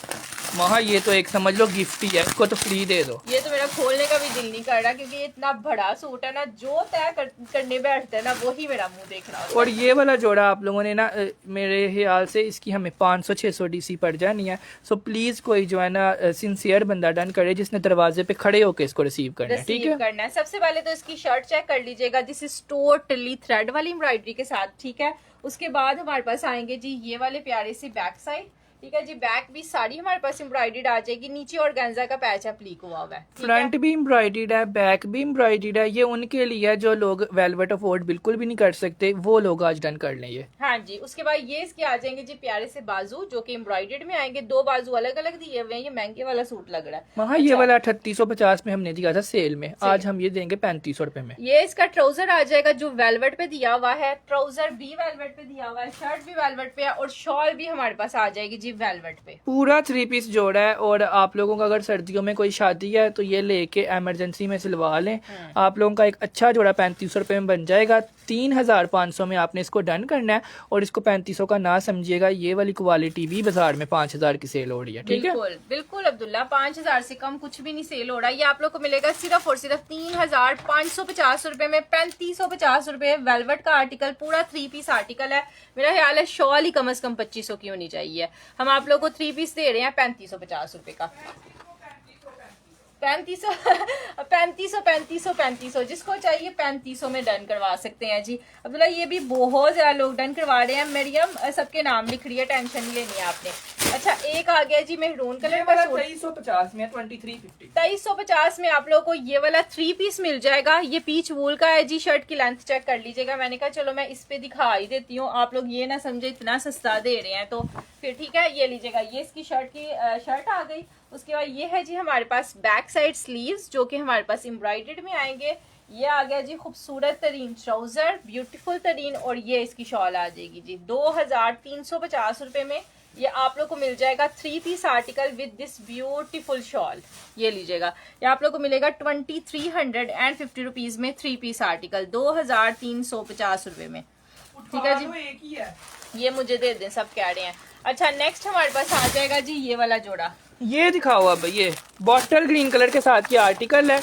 वहाँ ये तो एक समझ लो गिफ्ट ही है, इसको तो फ्री दे दो। ये तो मेरा खोलने का भी दिल नहीं कर रहा क्योंकि ये इतना बड़ा सूट है ना, जो तय करने बैठता है ना वही मेरा मुंह देख रहा होता है। और ये वाला जोड़ा आप लोगों ने ना मेरे ख्याल से इसकी हमें 500-600 DC पड़ जानी है। सो प्लीज कोई जो है ना सिंसियर बंदा डन करे जिसने दरवाजे पे खड़े होकर इसको रिसीव करना है। ठीक है, करना है। सबसे पहले तो इसकी शर्ट चेक कर लीजिएगा, दिस इज टोटली थ्रेड वाली एम्ब्रॉयडरी के साथ। ठीक है, उसके बाद हमारे पास आएंगे जी ये वाले प्यारे से बैक साइड। ठीक है जी, बैक भी साड़ी हमारे पास एम्ब्रॉयडर्ड आ जाएगी, नीचे और गेंजा का पैच अप्लीक हुआ हुआ है। फ्रंट भी एम्ब्रॉयडर्ड है, बैक भी एम्ब्रॉयडर्ड है। ये उनके लिए है जो लोग वेलवेट अफोर्ड बिल्कुल भी नहीं कर सकते, वो लोग आज डन कर लें ये। हाँ जी, उसके बाद ये इसके आ जाएंगे जी प्यारे से बाजू, जो कि एम्ब्रॉयडर्ड में आएंगे। 2 बाजू अलग अलग दिए हुए हैं। ये महंगे वाला सूट लग रहा है। वहाँ ये वाला 3850 में हमने दिया था सेल में, आज हम ये देंगे 3500 रुपए में। ये इसका ट्राउजर आ जाएगा जो वेलवेट पे दिया हुआ है, ट्राउजर भी वेलवेट पे दिया हुआ है, शर्ट भी वेलवेट पे है और शॉल भी हमारे पास आ जाएगी जी वेलवेट पे। पूरा 3 पीस जोड़ा है। और आप लोगों का अगर सर्दियों में कोई शादी है तो ये लेके इमरजेंसी में सिलवा लें। आप लोगों का एक अच्छा जोड़ा 3500 रुपए में बन जाएगा। 3,500 में आपने इसको डन करना है। और इसको 3500 का ना समझिएगा, ये वाली क्वालिटी भी बाजार में 5,000 की सेल हो रही है। ठीक है, बिल्कुल बिल्कुल अब्दुल्ला, 5,000 से कम कुछ भी नहीं सेल हो रहा है। ये आप लोग को मिलेगा सिर्फ और सिर्फ 3,550 रुपए में, 3,550 रुपए। वेलवेट का आर्टिकल, पूरा 3 पीस आर्टिकल है। मेरा ख्याल है शॉल ही कम से कम 2500 की होनी चाहिए। हम आप लोग को 3 पीस दे रहे हैं 3,550 रुपए का। 3500 जिसको चाहिए 3500 में डन करवा सकते हैं जी। अब्दुल्ला ये भी बहुत ज्यादा लोग डन करवा रहे हैं। मरियम सबके नाम लिख रही है, टेंशन नहीं लेनी है आपने। अच्छा, एक आ गया जी मेहरून कलर का सूट, 2350 में 2350। 2350 में आप लोग को ये वाला 3 पीस मिल जाएगा। ये पीच वूल का है जी। शर्ट की लेंथ चेक कर लीजिएगा। मैंने कहा चलो मैं इस पे दिखा ही देती हूँ, आप लोग ये ना समझे इतना सस्ता दे रहे हैं तो फिर ठीक है। ये लीजिएगा, ये इसकी शर्ट आ गई। उसके बाद ये है जी हमारे पास बैक साइड स्लीव्स, जो कि हमारे पास एम्ब्रॉयडर्ड में आएंगे। ये आ गया जी खूबसूरत तरीन ट्राउजर, ब्यूटीफुल तरीन, और ये इसकी शॉल आ जाएगी जी 2,350 रुपए में। ये आप लोग को मिल जाएगा 3 piece article with this beautiful shawl. ये लीजिएगा, ये आप लोग को मिलेगा 2,350 रुपीज में 3 पीस आर्टिकल 2,350 रुपए में। ठीक है जी, एक ही है। ये मुझे दे दें, सब कह रहे हैं। अच्छा, नेक्स्ट हमारे पास आ जाएगा जी ये वाला जोड़ा। ये दिखाओ अब, ये बॉटल ग्रीन कलर के साथ ये आर्टिकल है।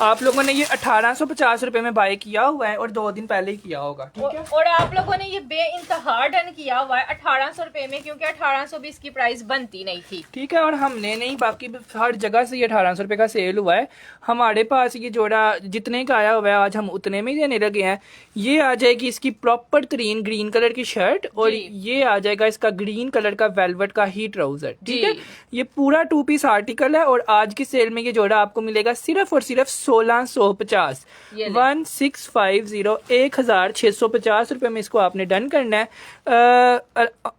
आप लोगों ने ये 1850 रुपए में बाय किया हुआ है और 2 दिन पहले ही किया होगा। ठीक है, और आप लोगों ने ये बेइंतहा डन किया हुआ है 1800 रुपए में, क्योंकि 1800 भी इसकी प्राइस बनती नहीं थी। ठीक है, और हमने नहीं, बाकी हर जगह से ये 1800 रुपए का सेल हुआ है। हमारे पास ये जोड़ा जितने का आया हुआ है आज हम उतने में ही देने लगे हैं। ये आ जाएगी इसकी प्रॉपर तरीन ग्रीन कलर की शर्ट, और ये आ जाएगा इसका ग्रीन कलर का वेलवेट का ही ट्राउजर। ठीक है, ये पूरा 2 पीस आर्टिकल है और आज की सेल में ये जोड़ा आपको मिलेगा सिर्फ और सिर्फ 1650, 1650, 1650 रुपए में इसको आपने डन करना है।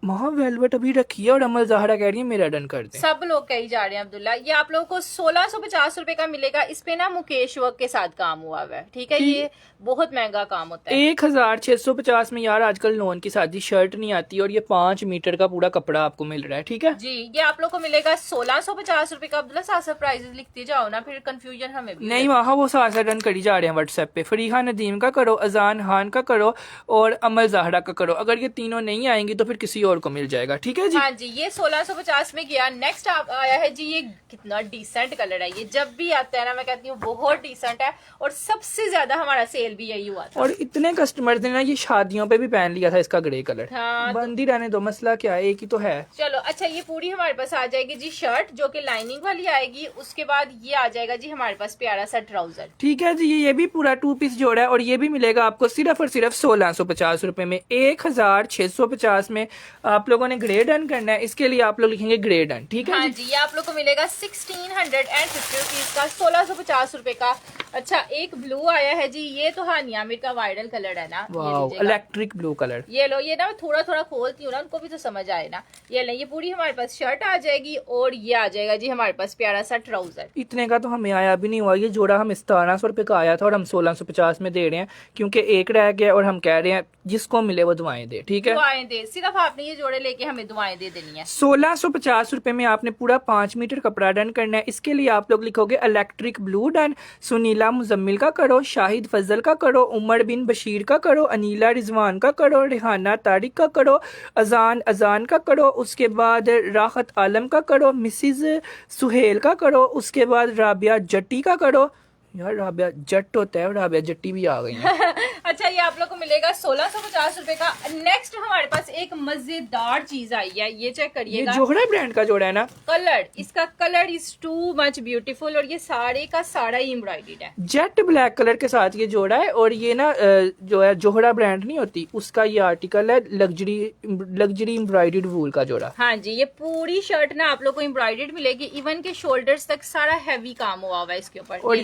महा वेलवेट अभी रखी है और अमल ज़हरा कह रही है मेरा डन कर दे। सब लोग कही जा रहे हैं अब्दुल्ला। ये आप लोगों को 1650 रुपए का मिलेगा। इस पे ना मुकेश वर्क के साथ काम हुआ हुआ है। ठीक है, ये बहुत महंगा काम होता है। 1650 में यार आजकल लोन की सादी शर्ट नहीं आती और ये 5 मीटर का पूरा कपड़ा आपको मिल रहा है। ठीक है जी, ये आप लोग को मिलेगा 1650 रुपए का। अब्दुल्ला साथ साथ प्राइजेस लिखते जाओ ना, फिर कंफ्यूजन हमें भी नहीं। वहाँ वो साथ साथ डन करी जा रहे हैं व्हाट्सएप पे। फरीहा नदीम का करो, अजान खान का करो और अमल ज़हरा का करो। अगर ये तीनों नहीं आएंगी तो फिर किसी और को मिल जाएगा। ठीक है जी, हाँ जी, ये 1650 में गया। नेक्स्ट आया है जी, ये कितना डिसेंट कलर है। ये जब भी आता है ना मैं कहती हूँ बहुत डिसेंट है, और सबसे ज्यादा हमारा सेल भी यही हुआ था। और इतने कस्टमर्स ने ना ये शादियों पे भी पहन लिया था इसका ग्रे कलर। हाँ, बंद ही रहने दो, मसला क्या है, एक ही तो है। चलो अच्छा, ये पूरी हमारे पास आ जाएगी जी शर्ट, जो कि लाइनिंग वाली आएगी। उसके बाद ये आ जाएगा जी हमारे पास प्यारा सा ट्राउजर। ठीक है जी, ये भी पूरा 2 पीस जोड़ा है और ये भी मिलेगा आपको सिर्फ और सिर्फ 1650 रुपए में। 1650 में आप लोगों ने ग्रे डन करना है। इसके लिए आप लोग लिखेंगे ग्रे डन। ठीक है हाँ जी, जी, ये आप लोग को मिलेगा 1650 रुपीज का, 1650 रुपए का। अच्छा, एक ब्लू आया है जी, ये तो हानिया आमिर का वायरल कलर है ना। ये वाओ, लीजिएगा। Electric blue colour. ये लो, ये ना थोड़ा थोड़ा खोलती हूँ ना, उनको भी तो समझ आए ना। ये ले, ये पूरी हमारे पास शर्ट आ जाएगी और ये आ जाएगा जी हमारे पास प्यारा सा ट्राउजर। इतने का तो हमें आया भी नहीं हुआ। ये जोड़ा हम 1700 रुपए का आया था और हम 1650 में दे रहे हैं, क्योंकि एक रह गया और हम कह रहे हैं जिसको मिले वो दुआएं दे। ठीक है, दुआएं दे, सिर्फ आपने ये जोड़े लेके हमें दुआएं दे देनी है। 1650 रुपए में आपने पूरा 5 मीटर कपड़ा डन करना है। इसके लिए आप लोग लिखोगे electric blue done. Sunila Muzammil का करो, शाहिद फजल का करो, उमर बिन बशीर का करो, अनीला रिजवान का करो, रेहाना तारिक का करो, अजान का करो, उसके बाद राहत आलम का करो, मिसिज सुहेल का करो, उसके बाद राबिया जट्टी का करो। यार राबिया जट होता है और राबिया जट्टी भी आ गई है। अच्छा, ये आप लोग को मिलेगा 1650 रुपए का। नेक्स्ट हमारे पास एक मजेदार चीज आई है, ये चेक ये करिएगा। जोहरा ब्रांड का जोड़ा है ना। कलर, इसका colour is too much beautiful, और ये सारे का सारा ही एम्ब्रॉयडर्ड है। जेट ब्लैक कलर के साथ ये जोड़ा है और ये ना जो है जोहरा ब्रांड नहीं होती उसका ये आर्टिकल है, लग्जरी एम्ब्रॉयडर्ड वूल का जोड़ा। हाँ जी, ये पूरी शर्ट ना आप लोग को एम्ब्रॉयडर्ड मिलेगी, इवन के शोल्डर्स तक सारा हैवी काम हुआ हुआ है इसके ऊपर। और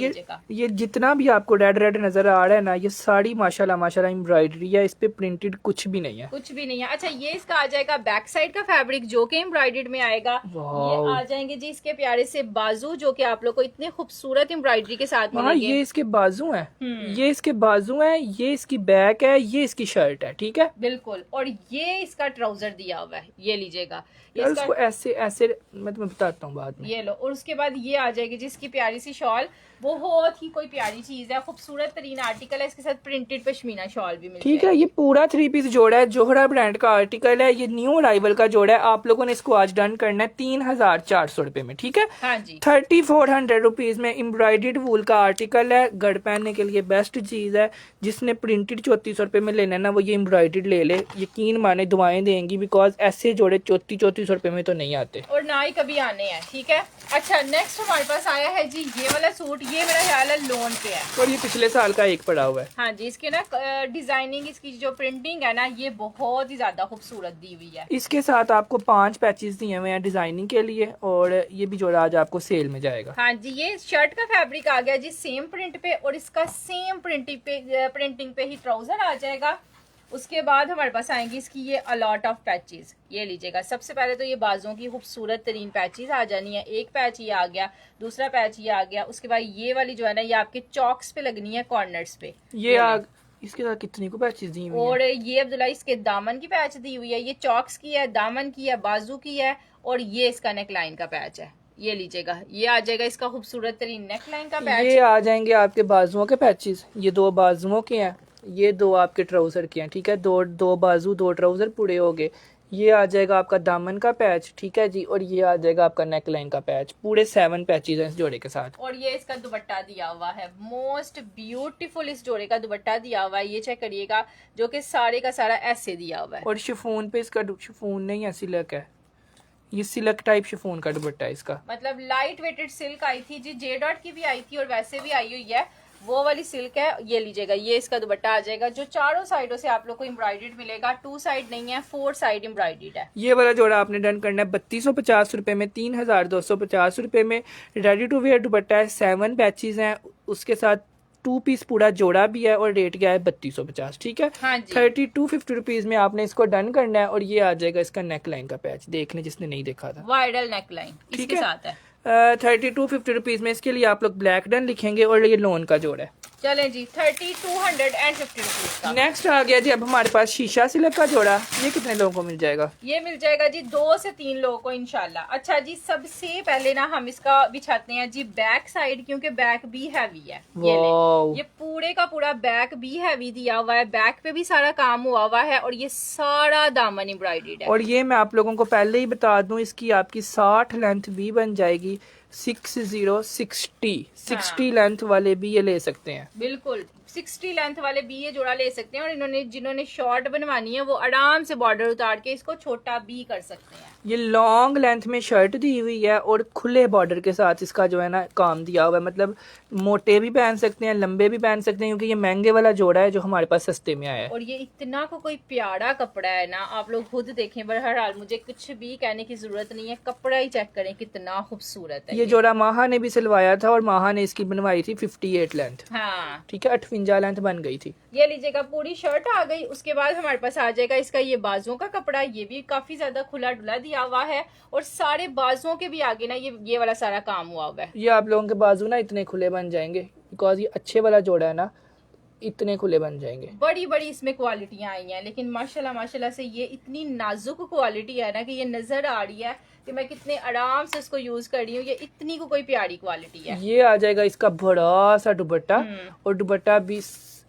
ये जितना भी आपको रेड नजर आ रहा है ना, ये साड़ी माशाल्लाह एम्ब्रॉयडरी है, इस पे प्रिंटेड कुछ भी नहीं है। कुछ भी नहीं है। अच्छा, ये इसका आ जाएगा बैक साइड का फैब्रिक, जो कि एम्ब्रॉयडर्ड में आएगा। ये आ जाएंगे जी इसके प्यारे से बाजू, जो कि आप लोग को इतने खूबसूरत एम्ब्रॉयडरी के साथ मिलेंगे। ये इसके बाजू हैं, ये इसके बाजू हैं, ये इसकी बैक है, ये इसकी शर्ट है। ठीक है, बिल्कुल। और ये इसका ट्राउजर दिया हुआ है, ये लीजिएगा। इसको ऐसे मैं तुम्हें बताता हूँ बाद में। ये लो, और उसके बाद ये आ जाएगी जिसकी प्यारी सी शॉल, बहुत ही कोई प्यारी चीज है, खूबसूरत तरीन आर्टिकल है। इसके साथ प्रिंटेड पश्मीना शॉल भी मिल ठीक है। ये पूरा 3 पीस जोड़ा है, जोहरा ब्रांड का आर्टिकल है, ये न्यू अराइवल का जोड़ा है। आप लोगों ने इसको आज डन करना है 3400 रुपए में, ठीक है। हाँ जी 3400 रुपीज में एम्ब्रॉयडर्ड वूल का आर्टिकल है। गढ़ पहनने के लिए बेस्ट चीज है। जिसने प्रिंटेड 3400 रुपए में लेना है ना, वो ये एम्ब्रॉयडर्ड ले ले, यकीन माने दुआएं देंगी, बिकॉज ऐसे जोड़े 3400 रुपए में तो नहीं आते और ना ही कभी आने हैं, ठीक है। अच्छा नेक्स्ट हमारे पास आया है जी ये वाला सूट, ये मेरा ख्याल है लोन पे है और ये पिछले साल का एक पड़ा हुआ है। हाँ जी, इसके ना डिजाइनिंग, इसकी जो प्रिंटिंग है ना, ये बहुत ही ज्यादा खूबसूरत दी हुई है। इसके साथ आपको 5 पैचेस दिए हुए हैं डिजाइनिंग के लिए, और ये भी जोड़ा आज आपको सेल में जाएगा। हाँ जी, ये शर्ट का फैब्रिक आ गया जी सेम प्रिंट पे, और इसका सेम प्रिंटिंग पे ही ट्राउजर आ जाएगा। उसके बाद हमारे पास आएंगी इसकी ये अलॉट ऑफ पैचेस, ये लीजिएगा। सबसे पहले तो ये बाजुओं की खूबसूरत तरीन पैचेस आ जानी है। एक पैच ये आ गया, दूसरा पैच ये आ गया। उसके बाद ये वाली जो है ना, ये आपके चॉक्स पे लगनी है, कॉर्नर्स पे। इसके साथ कितनी को पैचेस दी हुई और हैं? ये अब्दुल्ला इसके दामन की पैच दी हुई है, ये चॉक्स की है, दामन की है, बाजू की है, और ये इसका नेकलाइन का पैच है। ये लीजिएगा, ये आ जाएगा इसका खूबसूरत तरीन नेकलाइन का पैच। ये आ जाएंगे आपके बाजुओं के पैचेस, ये 2 बाजुओं के हैं, ये 2 आपके ट्राउजर के हैं, ठीक है। दो बाजू 2 ट्राउजर पूरे हो गए। ये आ जाएगा आपका दामन का पैच, ठीक है जी, और ये आ जाएगा आपका नेकलाइन का पैच। पूरे 7 पैचेस हैं इस जोड़े के साथ। और ये इसका दुपट्टा दिया हुआ है, मोस्ट ब्यूटीफुल इस जोड़े का दुपट्टा दिया हुआ है, ये चेक करिएगा, जो कि सारे का सारा ऐसे दिया हुआ है। और शिफॉन पे इसका शिफॉन नहीं है, सिल्क है, ये सिल्क टाइप शिफॉन का दुपट्टा है इसका। मतलब लाइट वेटेड सिल्क आई थी जी, जे डॉट की भी आई थी और वैसे भी आई हुई है, वो वाली सिल्क है। ये लीजिएगा, ये इसका दुपट्टा आ जाएगा, जो चारों साइडों से आप लोग को एम्ब्रॉयडर्ड मिलेगा। 2 साइड नहीं है, 4 साइड एम्ब्रॉयडर्ड है। ये वाला जोड़ा आपने डन करना है 3250 रुपए में, 3250 रुपए में। रेडी टू वेयर दुपट्टा है, 7 पैचेस हैं, उसके साथ 2 पीस पूरा जोड़ा भी है, और रेट क्या है 3250, ठीक है। हाँ जी 3250 रुपीज में आपने इसको डन करना है। और ये आ जाएगा इसका नेकलाइन का पैच, देख लें जिसने नहीं देखा था, वाइडल नेकलाइन इसके साथ है। 3250 रुपीज में। इसके लिए आप लोग ब्लैक डन लिखेंगे, और ये लोन का जोड़ा है। चलें जी 3250 रुपीज का। नेक्स्ट आ गया जी अब हमारे पास शीशा सिल्क का जोड़ा। ये कितने लोगों को मिल जाएगा? ये मिल जाएगा जी 2 से 3 लोगों को इंशाल्लाह। अच्छा जी, सबसे पहले ना हम इसका बिछाते हैं जी बैक साइड, क्योंकि बैक भी हैवी है। ये पूरे का पूरा बैक भी हैवी दिया हुआ है, बैक पे भी सारा काम हुआ हुआ है, और ये सारा दामन एम्ब्रॉयडर्ड है। और ये मैं आप लोगों को पहले ही बता दूं, इसकी आपकी 60 लेंथ भी बन जाएगी। 60 लेंथ वाले भी ये ले सकते हैं, बिल्कुल 60 लेंथ वाले भी ये जोड़ा ले सकते हैं। और जिन्होंने शॉर्ट बनवानी है वो आराम से बॉर्डर उतार के इसको छोटा भी कर सकते हैं। ये लॉन्ग लेंथ में शर्ट दी हुई है, और खुले बॉर्डर के साथ इसका जो है ना काम दिया हुआ है। मतलब मोटे भी पहन सकते हैं, लंबे भी पहन सकते हैं, क्योंकि ये महंगे वाला जोड़ा है जो हमारे पास सस्ते में आया है। और ये इतना को कोई प्यारा कपड़ा है ना, आप लोग खुद देखें। बहरहाल मुझे कुछ भी कहने की जरूरत नहीं है, कपड़ा ही चेक करें कितना खूबसूरत है। ये जोड़ा माहा ने भी सिलवाया था, और माहा ने इसकी बनवाई थी 58 लेंथ, हाँ ठीक है, 58 लेंथ बन गई थी। ये लीजिएगा, पूरी शर्ट आ गई। उसके बाद हमारे पास आ जाएगा इसका ये बाजुओं का कपड़ा, ये भी काफी ज्यादा खुला डुला दिया हुआ है, और सारे बाजुओं के भी आगे ना ये वाला सारा काम हुआ हुआ है। ये आप लोगों के बाजू ना इतने खुले बन जाएंगे, बिकॉज ये अच्छे वाला जोड़ा है ना, इतने खुले बन जाएंगे। बड़ी बड़ी इसमें क्वालिटियां आई हैं, लेकिन माशाल्लाह से ये इतनी नाजुक क्वालिटी है ना, कि ये नजर आ रही है कि मैं कितने आराम से इसको यूज कर रही हूँ। ये इतनी को कोई प्यारी क्वालिटी है। ये आ जाएगा इसका बड़ा सा दुपट्टा, और दुपट्टा भी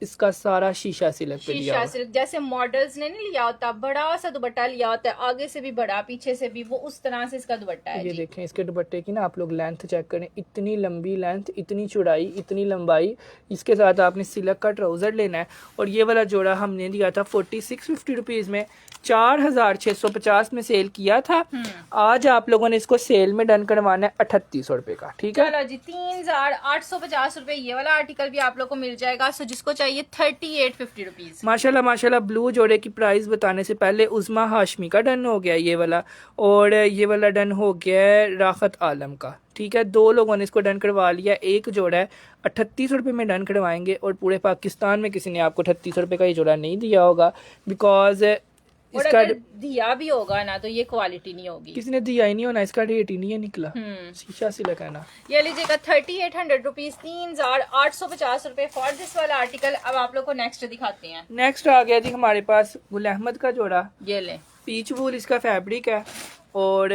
इसका सारा शीशा सिल्क पे लिया शीशा सिल्क, जैसे मॉडल्स ने नहीं लिया होता, बड़ा सा दुपट्टा लिया होता है, आगे से भी बड़ा पीछे से भी, वो उस तरह से इसका दुपट्टा है। ये देखें इसके दुपट्टे की ना आप लोग लेंथ चेक करें, इतनी लंबी लेंथ, इतनी चौड़ाई, इतनी लंबाई। इसके साथ आपने सिल्क का ट्राउजर लेना है। और ये वाला जोड़ा हमने दिया था 4650 रुपीज में, 4650 में सेल किया था। आज आप लोगों ने इसको सेल में डन करवाना है 3800 रुपए का, ठीक है। चलो जी 3850 रुपए ये वाला आर्टिकल भी आप लोग को मिल जाएगा। सो जिसको चाहिए 3850 रुपीज। माशाल्लाह ब्लू जोड़े की प्राइस बताने से पहले उज़मा हाशमी का डन हो गया ये वाला, और ये वाला डन हो गया है राहत आलम का, ठीक है। 2 लोगों ने इसको डन करवा लिया। एक जोड़ा है 3800 रुपये में डन करवाएंगे, और पूरे पाकिस्तान में किसी ने आपको 3800 रुपये का ये जोड़ा नहीं दिया होगा, बिकॉज इसका दिया भी होगा ना तो ये क्वालिटी नहीं होगी, किसी ने दिया ही नहीं होना, इसका रेट ही नहीं है निकला, शीशा सिल्क है ना। ये लीजिएगा 3800 रुपीज, 3850 रुपए फॉर दिस वाला आर्टिकल। अब आप लोग को नेक्स्ट दिखाते हैं। नेक्स्ट आ गया जी हमारे पास गुल अहमद का जोड़ा। ये ले, पीच वूल इसका फैब्रिक है, और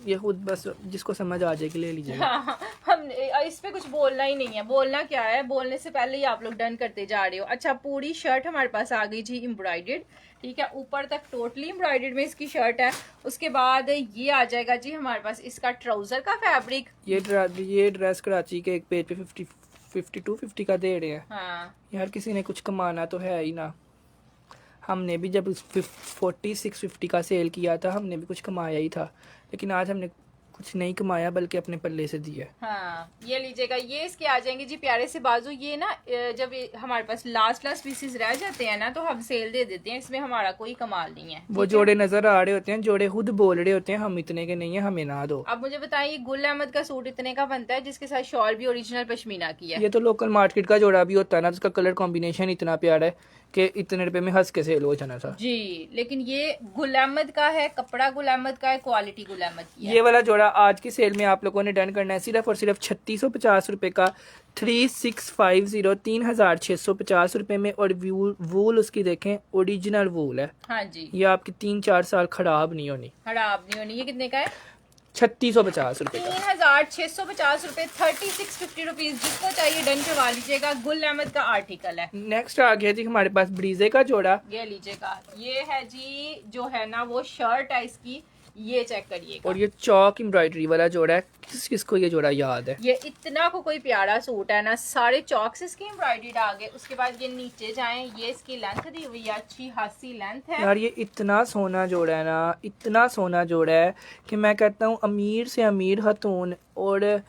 ये खुद बस जिसको समझ आ जाएगी ले लीजिएगा। हाँ, हम इस पे कुछ बोलना ही नहीं है। बोलना क्या है, बोलने से पहले ही आप लोग डन करते जा रहे हो। अच्छा, पूरी शर्ट हमारे पास आ गई जी एम्ब्रॉयडर्ड, ठीक है, ऊपर तक टोटली एम्ब्रॉयडर्ड में इसकी शर्ट है। उसके बाद ये आ जाएगा जी हमारे पास इसका ट्राउजर का फैब्रिक। ये ड्रेस कराची के एक पेज पे 52-50 का दे रहे हैं। हाँ, यार किसी ने कुछ कमाना तो है ही ना। हमने भी जब 4650 का सेल किया था हमने भी कुछ कमाया ही था, लेकिन आज हमने कुछ नहीं कमाया बल्कि अपने पल्ले से दिया। हाँ, ये लीजिएगा। ये इसके आ जाएंगे जी प्यारे से बाजू। ये ना जब हमारे पास लास्ट पीसेस रह जाते हैं ना तो हम सेल दे देते हैं, इसमें हमारा कोई कमाल नहीं है। वो जोड़े नजर आ रहे होते हैं, जोड़े खुद बोल रहे होते हैं हम इतने के नहीं है, हमें ना दो। अब मुझे बताइए, गुल अहमद का सूट इतने का बनता है जिसके साथ शॉल भी ओरिजिनल पश्मीना की है। ये तो लोकल मार्केट का जोड़ा भी होता है ना, जिसका कलर कॉम्बिनेशन इतना प्यारा है कि इतने रुपए में हंस के सेल हो जाना था जी। लेकिन ये गुल अहमद का है, कपड़ा गुल अहमद का है, क्वालिटी गुल अहमद की है। ये वाला जोड़ा आज की सेल में आप लोगों ने डन करना है सिर्फ और सिर्फ 3650 रुपए का, 3650 3650 रुपए में। और वूल उसकी देखें ओरिजिनल वूल है। हाँ जी, ये आपकी 3-4 साल खराब नहीं होनी। खराब नहीं होनी। ये कितने का है? 3650 रुपए का। 3650 रुपए, 3650 रुपीज। जिसको चाहिए डन करवा लीजिएगा। गुल अहमद का आर्टिकल है। नेक्स्ट आ गया जी हमारे पास ब्रीजे का जोड़ा। ये लीजिएगा। ये है जी जो है ना वो शर्ट है इसकी, ये चेक करिएगा। और ये चौक एम्ब्रॉयडरी वाला जोड़ा है। किसको ये जोड़ा याद है? ये इतना को कोई प्यारा सूट है ना, सारे चौक्स इसकी एम्ब्रॉयडरी आ गए। उसके बाद ये नीचे जाएं, ये इसकी लेंथ दी हुई है, अच्छी खासी लेंथ है यार। ये इतना सोना जोड़ा है ना, इतना सोना जोड़ा है कि मैं कहता हूँ अमीर से अमीर खतून और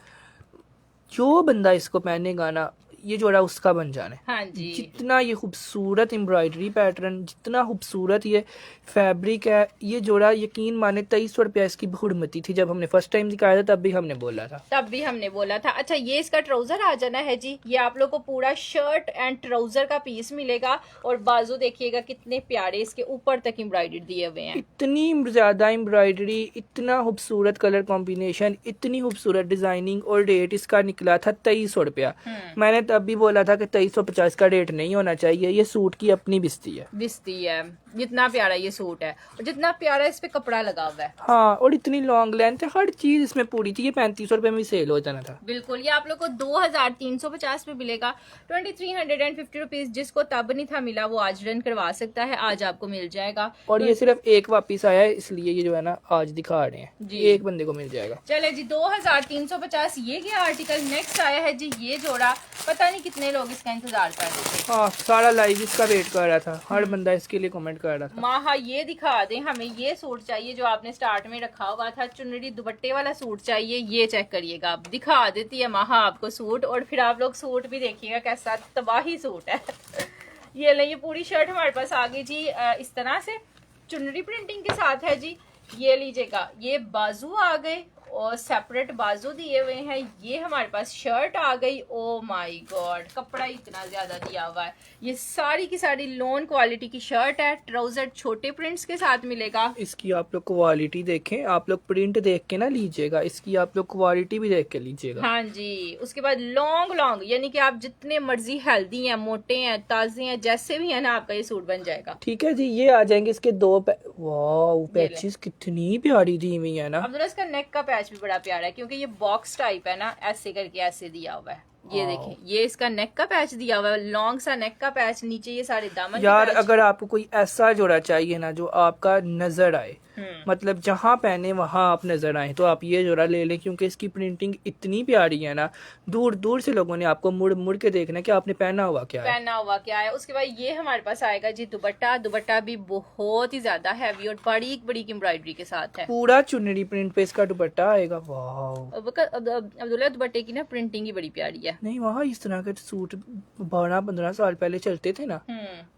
जो बंदा इसको पहनेगा ना, ये जोड़ा उसका बन जाना है। हाँ जी। जितना ये खूबसूरत एम्ब्रॉयडरी पैटर्न, जितना खूबसूरत ये फैब्रिक है, ये जोड़ा यकीन माने 2300 रुपया इसकी हुड़मती थी। जब हमने फर्स्ट टाइम दिखाया था तब भी हमने बोला था। अच्छा, ये इसका ट्राउजर आ जाना है जी। ये आप लोग को पूरा शर्ट एंड ट्राउजर का पीस मिलेगा। और बाजू देखिएगा कितने प्यारे इसके ऊपर तक एम्ब्रॉयडरी दिए हुए हैं। इतनी ज्यादा एम्ब्रॉयडरी, इतना खूबसूरत कलर कॉम्बिनेशन, इतनी खूबसूरत डिजाइनिंग। और रेट इसका निकला था 2300 रुपया। मैंने तब भी बोला था कि 2350 का रेट नहीं होना चाहिए। ये सूट की अपनी बिस्ती है। जितना प्यारा ये सूट है और जितना प्यारा इस पे कपड़ा लगा हुआ है। हाँ, और इतनी लॉन्ग लेंथ है, हर चीज इसमें पूरी थी। ये 3500 रुपए में सेल हो जाना था। बिल्कुल। ये आप लोग को 2350 में मिलेगा, 2350 रुपीज। जिसको तब नहीं था मिला वो आज रन करवा सकता है, आज आपको मिल जाएगा। और ये सिर्फ एक वापिस आया है, इसलिए ये जो है ना आज दिखा रहे हैं जी। एक बंदे को मिल जाएगा। चले जी, 2350 ये क्या आर्टिकल। नेक्स्ट आया है जी ये जोड़ा। पता नहीं कितने लोग इसका इंतजार कर रहे थे। हाँ, सारा लाइव इसका वेट कर रहा था, हर बंदा इसके लिए कमेंट कर रहा था। माहा ये दिखा दें, हमें ये सूट चाहिए जो आपने स्टार्ट में रखा हुआ था, चुनरी दुपट्टे वाला सूट चाहिए। ये चेक करिएगा, आप दिखा देती है माहा आपको सूट। और फिर आप लोग सूट भी देखिएगा कैसा तबाही सूट है। ये ले, ये पूरी शर्ट हमारे पास आ गई जी इस तरह से चुनरी प्रिंटिंग के साथ है जी। ये लीजिएगा, ये बाजू आ गए और सेपरेट बाजू दिए हुए हैं। ये हमारे पास शर्ट आ गई। ओ माय गॉड, कपड़ा इतना ज्यादा दिया हुआ है। ये सारी की सारी लोन क्वालिटी की शर्ट है। ट्राउजर छोटे प्रिंट्स के साथ मिलेगा। इसकी आप लोग क्वालिटी देखें, आप लोग प्रिंट देख के ना लीजिएगा, इसकी आप लोग क्वालिटी भी देख के लीजिएगा। हाँ जी। उसके बाद लॉन्ग यानी कि आप जितने मर्जी हेल्दी हैं, मोटे हैं, ताजे हैं, जैसे भी है ना, आपका ये सूट बन जाएगा। ठीक है जी। ये आ जाएंगे इसके वाह, पैचेस कितनी प्यारी दी हुई है ना। अब इसका नेक का पैच भी बड़ा प्यारा है क्योंकि ये बॉक्स टाइप है ना, ऐसे करके ऐसे दिया हुआ है। ये देखें, ये इसका नेक का पैच दिया हुआ है, लॉन्ग सा नेक का पैच। नीचे ये सारे दामन। यार अगर आपको कोई ऐसा जोड़ा चाहिए ना जो आपका नजर आए, मतलब जहाँ पहने वहाँ आप नजर आए, तो आप ये जोड़ा ले लें, क्योंकि इसकी प्रिंटिंग इतनी प्यारी है ना, दूर दूर से लोगों ने आपको मुड़ मुड़ के देखना कि आपने पहना हुआ क्या है। उसके बाद ये हमारे पास आएगा जी दुपट्टा भी बहुत ही ज्यादा हैवी और बड़ी बड़ी एम्ब्रॉयडरी के साथ है। पूरा चुनरी प्रिंट पे इसका दुपट्टा आएगा। वाह अब्दुल्ला, दुपट्टे की ना प्रिंटिंग ही बड़ी प्यारी है। नहीं, वहाँ इस तरह के सूट 12-15 साल पहले चलते थे ना,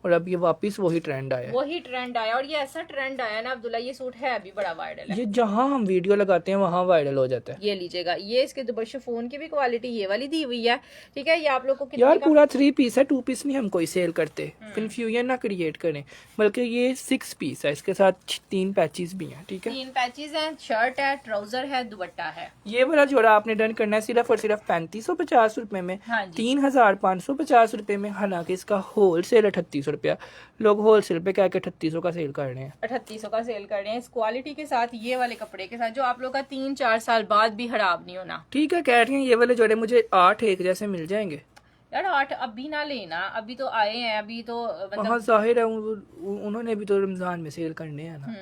और अब ये वापिस वही ट्रेंड आया। और ये ऐसा ट्रेंड आया ना अब्दुल्ला, ये सूट है अभी बड़ा वायरल है। ये जहाँ हम वीडियो लगाते हैं वहाँ वायरल हो जाता है। ये लीजिएगा, ये इसके दुपट्टे फोन की भी क्वालिटी ये वाली दी हुई है। ठीक है, ये आप लोग को यार पूरा 3 पीस है, 2 पीस नहीं हम कोई सेल करते, कंफ्यूजन ना क्रिएट करें, बल्कि ये 6 पीस है, इसके साथ 3 पैचेस भी हैं। ठीक है, 3 पैचेस हैं, शर्ट है, ट्राउजर है, दुपट्टा है। ये वाला जोड़ा आपने डन करना है सिर्फ और सिर्फ 3550 रुपए में, हाँ जी। 3,550 रुपए में। हालांकि इसका होल सेल 3800 रुपया, लोग होल सेल पे क्या के 3800 का सेल कर रहे हैं। 3800 का सेल कर रहे हैं इस क्वालिटी के साथ, ये वाले कपड़े के साथ, जो आप लोग का 3-4 साल बाद भी खराब नहीं होना। ठीक है, कह रही हैं ये वाले जोड़े मुझे 8 एक जैसे मिल जाएंगे। यार 8 अभी ना लेना, अभी तो आए हैं, अभी तो हाँ मतलब जाहिर है उन्होंने भी तो रमजान में सेल करने हैं ना,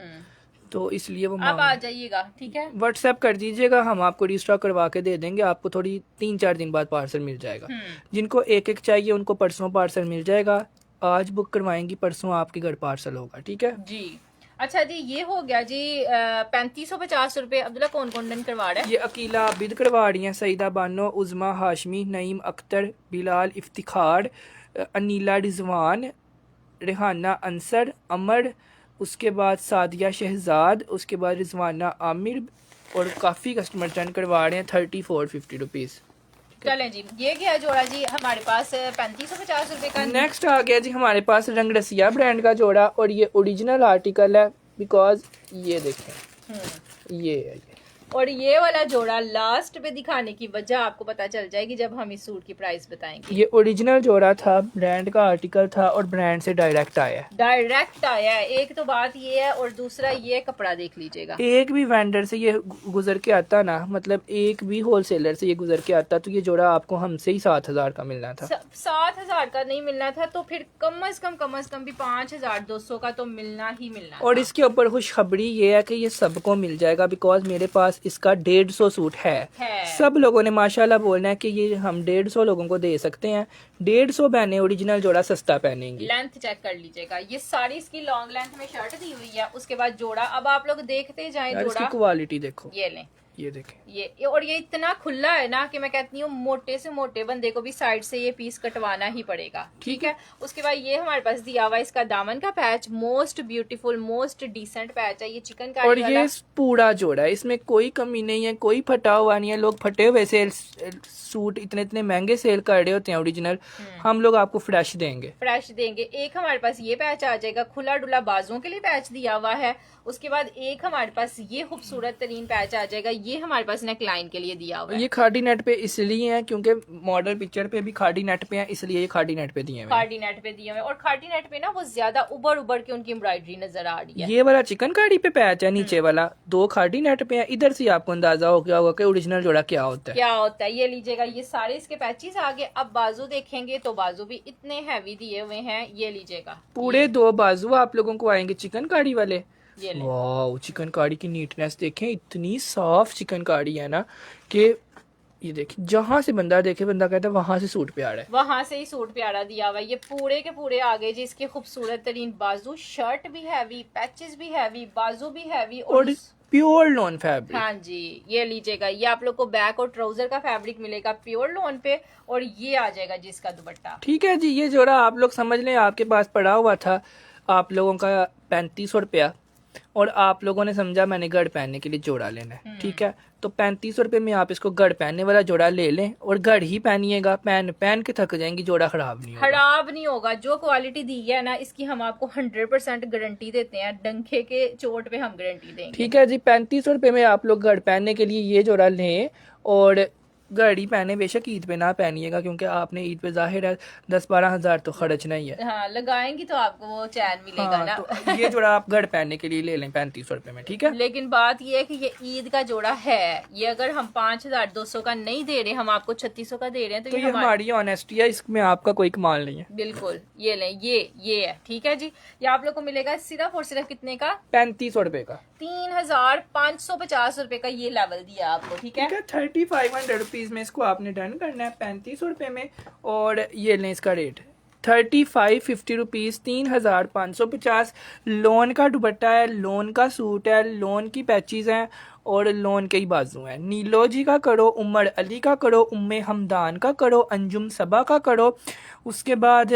तो इसलिए वो आप आ जाइएगा, ठीक है। व्हाट्सएप कर दीजिएगा, हम आपको रिस्टॉक करवा के दे देंगे। आपको थोड़ी 3-4 दिन बाद पार्सल मिल जाएगा। जिनको एक एक चाहिए उनको परसों पार्सल मिल जाएगा। आज बुक करवाएंगी, परसों आपके घर पार्सल होगा, ठीक है जी। अच्छा जी, ये हो गया जी 3550 रुपए। अब्दुल्ला कौन कौन डन करवा रहा है? ये अकीला आबिद करवा रही हैं, सईदा बानो, उज़मा हाशमी, नईम अख्तर, बिलाल इफ्तिखार, अनीला रिजवान, रेहाना अंसर, अमर, उसके बाद सादिया शहजाद, उसके बाद रिजवाना आमिर, और काफ़ी कस्टमर टर्न करवा रहे हैं 3450 रुपीज़। चलें जी, ये क्या जोड़ा जी हमारे पास 3550 रुपए का। नेक्स्ट आ गया जी हमारे पास रंग रसिया ब्रांड का जोड़ा, और ये ओरिजिनल आर्टिकल है बिकॉज ये देखें ये है। और ये वाला जोड़ा लास्ट पे दिखाने की वजह आपको पता चल जाएगी जब हम इस सूट की प्राइस बताएंगे। ये ओरिजिनल जोड़ा था, ब्रांड का आर्टिकल था और ब्रांड से डायरेक्ट आया है। डायरेक्ट आया है, एक तो बात ये है, और दूसरा ये कपड़ा देख लीजिएगा। एक भी वेंडर से ये गुजर के आता ना, मतलब एक भी होलसेलर से ये गुजर के आता तो ये जोड़ा आपको हमसे ही 7,000 का मिलना था। 7,000 का नहीं मिलना था तो फिर कम से कम भी 5,200 का तो मिलना ही मिलना और था। इसके ऊपर खुशखबरी ये है कि ये सबको मिल जाएगा बिकॉज मेरे पास इसका 150 सूट है। सब लोगों ने माशाल्लाह बोलना है कि ये हम 150 लोगों को दे सकते हैं। 150 बहने ओरिजिनल जोड़ा सस्ता पहनेंगी। लेंथ चेक कर लीजिएगा, ये सारी इसकी लॉन्ग लेंथ में शर्ट दी हुई है। उसके बाद जोड़ा, अब आप लोग देखते जाएं यार जोड़ा, इसकी क्वालिटी देखो, ये लें, ये देखें, ये और ये इतना खुला है ना कि मैं कहती हूँ मोटे से मोटे बंदे को भी साइड से ये पीस कटवाना ही पड़ेगा, ठीक है। उसके बाद ये हमारे पास दिया हुआ इसका दामन का patch, most beautiful most decent patch है ये चिकन का। और ये पूरा जोड़ा है, इसमें कोई कमी नहीं है, कोई फटा हुआ नहीं है। लोग फटे हुए सेल सूट इतने इतने महंगे सेल कर रहे होते हैं ओरिजिनल, हम लोग आपको फ्रेश देंगे। फ्रेश देंगे। एक हमारे पास ये पैच आ जाएगा, खुला डुला बाजुओं के लिए पैच दिया हुआ है। उसके बाद एक हमारे पास ये खूबसूरत तरीन पैच आ जाएगा, ये हमारे पास नेक लाइन के लिए दिया हुआ है। ये खाड़ी नेट पे इसलिए है क्योंकि मॉडल पिक्चर पे भी खाड़ी नेट पे है, इसलिए ये खाड़ी नेट पे दिए हुए हैं। खाड़ी नेट पे दिए हुए, और खाड़ी नेट पे ना वो ज्यादा उबर उबर के उनकी एम्ब्रॉयडरी नजर आ रही है। ये वाला चिकन कारी पे पैच है, नीचे वाला 2 खाड़ी नेट पे है। इधर से आपको अंदाजा हो गया होगा कि ओरिजिनल जोड़ा क्या होता है। क्या होता है ये लीजिएगा, ये सारे इसके पैचेस आ गए। अब बाजू देखेंगे तो बाजू भी इतने हैवी दिए हुए हैं, ये लीजिएगा पूरे 2 बाजू आप लोगों को आएंगे चिकन कारी वाले। ये ले। वाह, चिकन कारी की नीटनेस देखें, इतनी साफ चिकन कारी है ना कि ये देखिए, जहां से बंदा देखे बंदा कहता है वहां से सूट प्यारा है, वहां से ही सूट प्यारा दिया हुआ है। ये पूरे के पूरे आ गए जी इसके खूबसूरत तरीन बाजू, शर्ट भी हैवी, पैचेस भी हैवी, बाजू भी हैवी, और प्योर लॉन फैब्रिक। हाँ जी, ये लीजिएगा, ये आप लोग को बैक और ट्राउजर का फैब्रिक मिलेगा प्योर लॉन पे, और ये आ जाएगा जिसका दुपट्टा। ठीक है जी, ये जोड़ा आप लोग समझ लें आपके पास पड़ा हुआ था आप लोगों का 3500 रुपया, और आप लोगों ने समझा मैंने गढ़ पहनने के लिए जोड़ा लेना है, ठीक है। तो 3500 रुपये में आप इसको गढ़ पहनने वाला जोड़ा ले लें, और गढ़ ही पहनिएगा, पहन के थक जाएंगी, जोड़ा खराब नहीं होगा। खराब नहीं होगा। जो क्वालिटी दी है ना इसकी हम आपको 100% गारंटी देते हैं, डंखे के चोट पे हम गारंटी देंगे। ठीक है जी, 3500 रुपये में आप लोग गढ़ पहनने के लिए ये जोड़ा लें, और गढ़ ही पहने, बेशक ईद पे ना पहनिएगा क्योंकि आपने ईद पे जाहिर है 10-12 हज़ार तो खर्च नहीं है। हाँ, लगाएंगी तो आपको वो चैन मिलेगा हाँ, ना। तो ये जोड़ा आप गढ़ पहनने के लिए ले लें 3500 रुपये में, ठीक है। लेकिन बात ये है कि ये ईद का जोड़ा है, ये अगर हम 5,200 का नहीं दे रहे, हम आपको 3600 का दे रहे हैं, तो ये हमारी ऑनेस्टी है, इसमें आपका कोई कमाल नहीं है। बिल्कुल, ये लें, ये है, ठीक है जी। ये आप लोग को मिलेगा सिर्फ और सिर्फ कितने का? 3500 रुपये का, 3,550 रुपए का ये लेवल दिया आपको, ठीक है। 3500 रुपीज में इसको आपने डन करना है 3500 रुपये में, और ये लें इसका रेट 3550 रुपीज़, 3,550। लोन का दुपट्टा है, लोन का सूट है, लोन की पैचेस हैं, और लोन के ही बाजू हैं। नीलोजी का करो, उमर अली का करो, उम्मे हमदान का करो, अंजुम सबा का करो, उसके बाद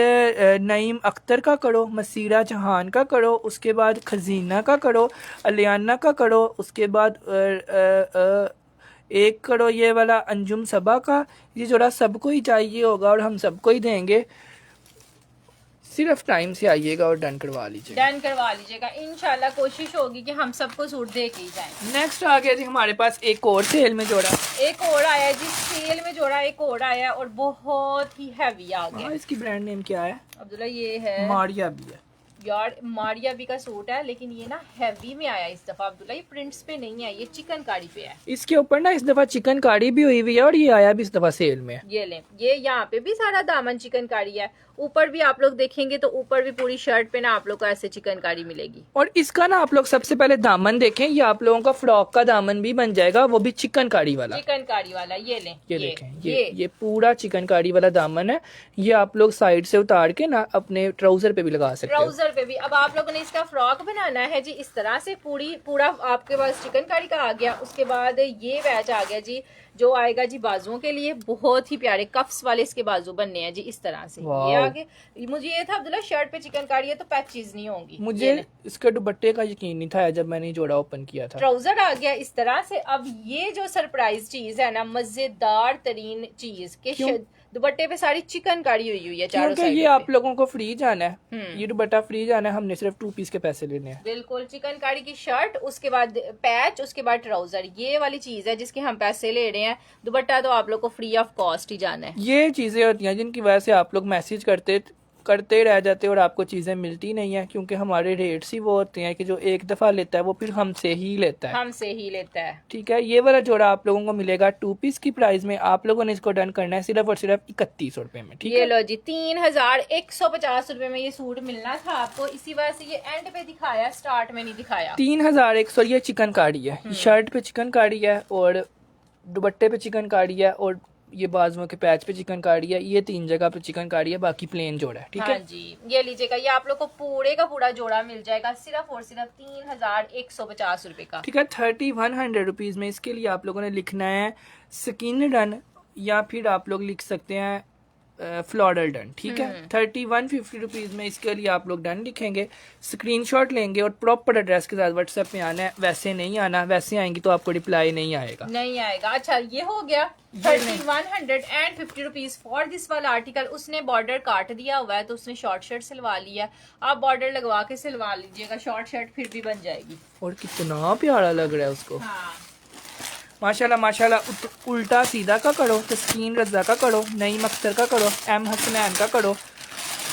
नईम अख्तर का करो, मसीरा जहान का करो, उसके बाद खजीना का करो, अलियाना का करो, उसके बाद एक करो ये वाला अंजुम सबा का। ये जोड़ा सबको ही चाहिए होगा और हम सबको ही देंगे सिर्फ टाइम से आइएगा और डन करवा लीजिएगा। डन करवा लीजिएगा, इंशाल्लाह कोशिश होगी कि हम सबको सूट दे के ही जाएं। नेक्स्ट आ गया जी हमारे पास एक और सेल में जोड़ा, एक और आया जी, सेल में जोड़ा एक और आया और बहुत ही हैवी आ गया। इसकी ब्रांड नेम क्या है? अब्दुल्ला ये है मारिया भी है यार, मारिया भी का सूट है, लेकिन ये ना हैवी में आया इस दफा अब्दुल्ला, ये प्रिंट्स पे नहीं है, ये चिकनकारी पे है। इसके ऊपर ना इस दफा चिकनकारी भी हुई हुई है और ये आया भी इस दफा सेल में। ये लें, ये यहाँ पे भी सारा दामन चिकनकारी है, ऊपर भी आप लोग देखेंगे तो ऊपर भी पूरी शर्ट पे ना आप लोग को ऐसे चिकनकारी मिलेगी। और इसका ना आप लोग सबसे पहले दामन देखें, ये आप लोगों का फ्रॉक का दामन भी बन जाएगा, वो भी चिकनकारी वाला। चिकनकारी वाला ये लें, ये देखें, ये पूरा चिकनकारी वाला दामन है। ये आप लोग साइड से उतार के ना अपने ट्राउजर पे भी लगा सकते हो। ट्राउजर पे भी। अब आप लोगों ने इसका फ्रॉक बनाना है जी इस तरह से, पूरा आपके पास चिकनकारी का आ गया। उसके बाद ये बैच आ गया जी, जो आएगा जी बाजुओं के लिए, बहुत ही प्यारे कफ्स वाले इसके बाजू बनने हैं जी इस तरह से। ये आगे मुझे ये था अब्दुल्ला, शर्ट पे चिकनकारी है तो पैचेस नहीं होंगी। मुझे इसके दुपट्टे का यकीन नहीं था जब मैंने जोड़ा ओपन किया था। ट्राउजर आ गया इस तरह से। अब ये जो सरप्राइज चीज है ना, मजेदार तरीन चीज के दुपट्टे पे सारी चिकनकारी हुई है चारों क्योंकि साइड ये आप लोगों को फ्री जाना है, हम्म। ये दुपट्टा फ्री जाना है, हमने सिर्फ 2 पीस के पैसे लेने हैं। बिल्कुल, चिकनकारी की शर्ट, उसके बाद पैच, उसके बाद ट्राउजर, ये वाली चीज है जिसके हम पैसे ले रहे हैं। दुपट्टा तो आप लोग को फ्री ऑफ कॉस्ट ही जाना है। ये चीजें होती हैं जिनकी वजह से आप लोग मैसेज करते रह जाते हैं और आपको चीजें मिलती नहीं है, क्योंकि हमारे रेट्स ही वो होते हैं कि जो एक दफा लेता है वो फिर हमसे ही लेता है। ठीक है, ये वाला जोड़ा आप लोगों को मिलेगा 2 पीस की प्राइस में। आप लोगों ने इसको डन करना है सिर्फ और सिर्फ 3100 रुपए में। ठीक है, ये लो जी, 3150 रुपए में ये सूट मिलना था आपको, इसी वजह से ये एंड पे दिखाया, स्टार्ट में नहीं दिखाया। 3100। ये चिकनकारी है, शर्ट पे चिकनकारी है और दुपट्टे पे चिकनकारी है और ये बाजुओं के पैच पे चिकनकारी है। ये 3 जगह पे चिकनकारी है, बाकी प्लेन जोड़ा है। ठीक है जी, ये लीजिएगा, ये आप लोग को पूरे का पूरा जोड़ा मिल जाएगा सिर्फ और सिर्फ 3150 रुपए का। ठीक है, 3100 रुपीज में इसके लिए आप लोगों ने लिखना है स्किन डन, या फिर आप लोग लिख सकते हैं फ्लोरल डन। ठीक है, 3150 रुपीज में इसके लिए आप लोग डन लिखेंगे, स्क्रीनशॉट लेंगे और प्रॉपर एड्रेस के साथ व्हाट्सएप में आना है। वैसे नहीं आना, वैसे आएंगी तो आपको रिप्लाई नहीं आएगा। अच्छा, ये हो गया 3150 रुपीज फॉर दिस वाला आर्टिकल। उसने बॉर्डर काट दिया हुआ है तो उसने शॉर्ट शर्ट सिलवा लिया, आप बॉर्डर लगवा के सिलवा लीजिएगा, शॉर्ट शर्ट फिर भी बन जाएगी। और कितना प्यारा लग रहा है उसको। हाँ। माशाल्लाह माशाल्लाह। उल्टा सीधा का करो, तस्कीन रजा का करो, नईम अख्तर का करो, एम हसनैन का करो,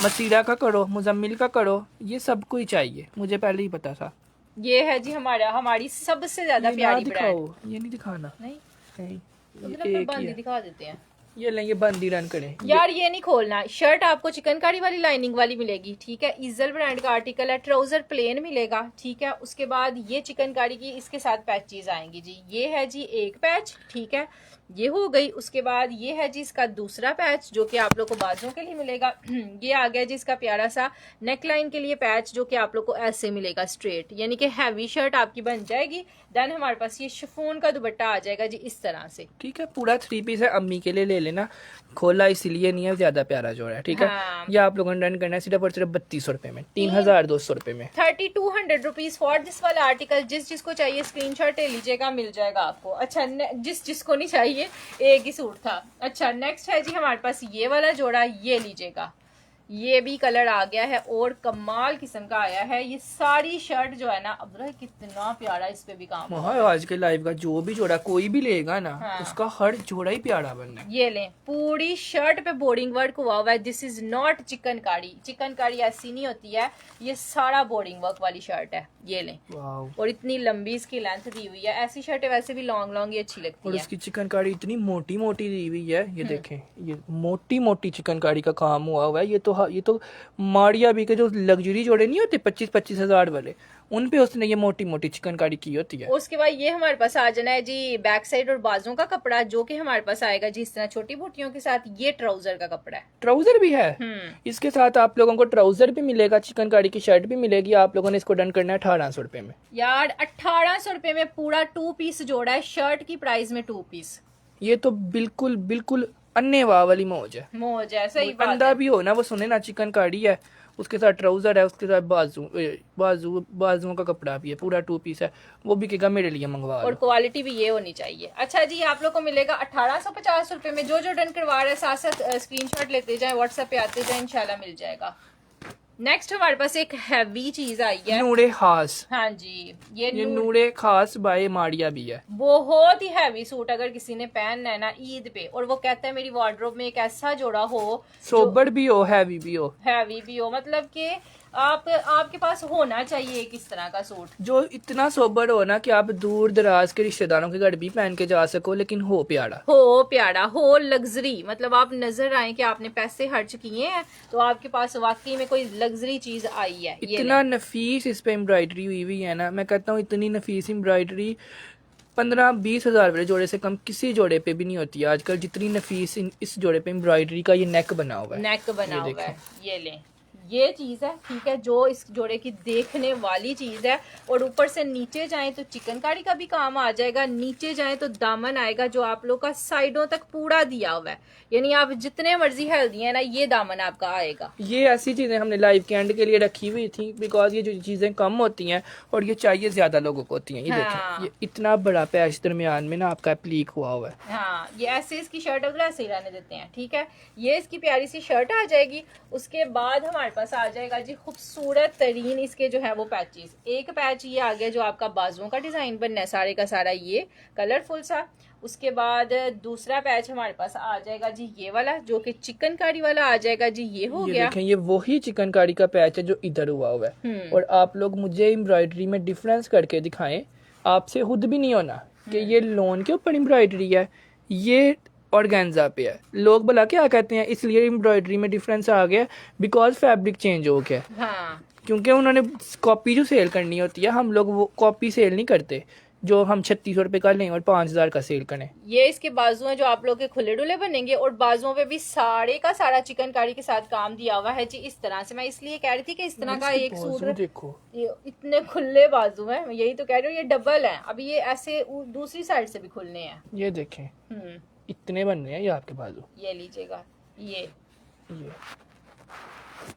मसीरा का करो, मुजम्मिल का करो, ये सबको ही चाहिए, मुझे पहले ही पता था। ये है जी हमारी सबसे ज्यादा प्यारी ब्रांड। ये नहीं दिखाना, नहीं, ये एक ही है। दिखा देते हैं। ये लेंगे बंदी रन करें यार, ये नहीं खोलना। शर्ट आपको चिकनकारी वाली लाइनिंग वाली मिलेगी। ठीक है, इजल ब्रांड का आर्टिकल है, ट्राउजर प्लेन मिलेगा। ठीक है, उसके बाद ये चिकनकारी की इसके साथ पैचेस आएंगी जी। ये है जी एक पैच, ठीक है, ये हो गई। उसके बाद ये है जी इसका दूसरा पैच जो कि आप लोग को बाजुओं के लिए मिलेगा। ये आ गया जी इसका प्यारा सा नेक लाइन के लिए पैच जो कि आप लोग को ऐसे मिलेगा स्ट्रेट, यानी कि हैवी शर्ट आपकी बन जाएगी। देन हमारे पास ये शिफॉन का दुपट्टा आ जाएगा जी इस तरह से। ठीक है, पूरा 3 पीस है, अम्मी के लिए ले लेना, खोला इसलिए नहीं है, ज्यादा प्यारा जोड़ा है। ठीक है, हाँ। ये आप लोगों ने डन करना है सिर्फ और सिर्फ 3200 रुपए में, 3200 रुपए में। 3200 रुपीज फॉर दिस वाला आर्टिकल। जिसको चाहिए स्क्रीनशॉट ले लीजिएगा, मिल जाएगा आपको। अच्छा, जिसको नहीं चाहिए, एक ही सूट था। अच्छा, नेक्स्ट है जी हमारे पास ये वाला जोड़ा, ये लीजिएगा, ये भी कलर आ गया है और कमाल किस्म का आया है। ये सारी शर्ट जो है ना अब्दुल्ला, कितना प्यारा इस पे भी काम है। आज के लाइव का जो भी जोड़ा कोई भी लेगा ना, हाँ। उसका हर जोड़ा ही प्यारा बनना है। ये लें, पूरी शर्ट पे बोर्डिंग वर्क हुआ हुआ है। This is not chikankari. Chikankari ऐसी नहीं होती है, ये सारा बोर्डिंग वर्क वाली शर्ट है। ये लें, और इतनी लंबी इसकी लेंथ दी हुई है। ऐसी शर्टें वैसे भी लॉन्ग लॉन्ग ही अच्छी लगती है। और इसकी चिकनकारी इतनी मोटी मोटी दी हुई है, ये देखें, ये मोटी मोटी चिकनकारी का काम हुआ हुआ है। ये तो मारिया भी के जो लग्जरी जोड़े नहीं होते 25-25 हजार वाले, उन पे उसने ये मोटी मोटी चिकनकारी की होती है। उसके बाद ये हमारे पास आ जाना है जी बैक साइड और बाजू का कपड़ा, जो कि हमारे पास आएगा जी इस तरह छोटी बूटियों के साथ। ये ट्राउजर का कपड़ा है, ट्राउजर भी है। इसके साथ आप लोगों को ट्राउजर भी मिलेगा, चिकनकारी की शर्ट भी मिलेगी। आप लोगों ने इसको डन करना है 1800 रुपए में। यार 1800 रुपए में पूरा 2 पीस जोड़ा है, शर्ट की प्राइस में 2 पीस। ये तो बिल्कुल बिल्कुल अन्य वाह वाली मौज है। मौज है, सही बात बंदा है। भी हो ना, वो सुने ना, चिकनकारी है, उसके साथ ट्राउजर है, उसके साथ बाजुओं का कपड़ा भी है, पूरा 2 पीस है, वो भी कहेगा मेरे लिए मंगवा और लो। क्वालिटी भी ये होनी चाहिए। अच्छा जी, आप लोग को मिलेगा 1850 रुपए में। जो डन करवा रहे हैं साथ साथ स्क्रीनशॉट लेते जाएं, व्हाट्सएप पे आते जाएं, इंशाल्लाह मिल जाएगा। नेक्स्ट हमारे पास एक हैवी चीज आई है। नूरे खास, हाँ जी, ये नूरे खास बाय मारिया भी है। बहुत ही हैवी सूट अगर किसी ने पहनना है ना ईद पे, और वो कहता है मेरी वार्डरोब में एक ऐसा जोड़ा हो, सोबर भी हो, हैवी भी हो, हैवी भी हो, मतलब कि आपके पास होना चाहिए एक इस तरह का सूट जो इतना सोबर हो ना कि आप दूर दराज के रिश्तेदारों के घर भी पहन के जा सको, लेकिन हो प्यारा, हो प्यारा, हो लग्जरी, मतलब आप नजर आए कि आपने पैसे खर्च किए हैं तो आपके पास वाकई में कोई लग्जरी चीज आई है। इतना नफीस इस पे एम्ब्रॉयडरी हुई हुई है ना, मैं कहता हूँ इतनी नफीस एम्ब्रॉयडरी 15-20 हज़ार वाले जोड़े से कम किसी जोड़े पे भी नहीं होती है आजकल, जितनी नफीस इस जोड़े पे एम्ब्रॉयडरी का ये नेक बना हुआ है। नेक बना हुआ है, ये लें, ये चीज है, ठीक है, जो इस जोड़े की देखने वाली चीज है। और ऊपर से नीचे जाएं तो चिकनकारी का भी काम आ जाएगा, नीचे जाएं तो दामन आएगा जो आप लोग का साइडों तक पूरा दिया हुआ है, यानी आप जितने मर्जी हेल्दी है ना ये दामन आपका आएगा। ये ऐसी चीजें हमने लाइव के एंड के लिए रखी हुई थी, बिकॉज ये जो चीजें कम होती हैं और ये चाहिए ज्यादा लोगों को होती हैं। ये देखें, ये इतना बड़ा पैच दरमियान में ना आपका प्लीक हुआ हुआ है। हाँ, ये ऐसे इसकी शर्ट अगर ऐसे ही रहने देते हैं, ठीक है, ये इसकी प्यारी सी शर्ट आ जाएगी। उसके बाद हमारे पास आ जाएगा जी खूबसूरत तरीन इसके जो है वो पैचेस। एक पैच ये आ गया जो आपका बाजुओं का डिजाइन बनना है सारे का सारा, ये कलरफुल सा। उसके बाद दूसरा पैच हमारे पास आ जाएगा जी ये वाला, जो कि चिकनकारी वाला आ जाएगा जी, ये हो गया। देखें, ये वही चिकनकारी का पैच है जो इधर हुआ हुआ है। और आप लोग मुझे एम्ब्रॉयडरी में डिफरेंस करके दिखाएं, आपसे खुद भी नहीं होना कि ये लोन के ऊपर एम्ब्रॉयडरी है, ये ऑर्गेन्जा पे है। लोग भला क्या कहते हैं, इसलिए एम्ब्रॉयडरी में डिफरेंस आ गया बिकॉज फैब्रिक चेंज हो गया। हाँ, क्योंकि उन्होंने कॉपी जो सेल करनी होती है, हम लोग वो कॉपी सेल नहीं करते जो हम 3600 रुपये का लें और 5000 का सेल करें। ये इसके बाजू हैं जो आप लोग के खुले डुले बनेंगे, और बाजुओं पे भी सारे का सारा चिकनकारी के साथ काम दिया हुआ है जी इस तरह से। मैं इसलिए कह रही थी कि इस तरह का एक सूट देखो, ये इतने खुले बाजू हैं, मैं यही तो कह रही हूँ, ये डबल है। अभी ये ऐसे दूसरी साइड से भी खुलने हैं। ये देखें, इतने बन रहे हैं ये आपके बाजू। ये लीजिएगा, ये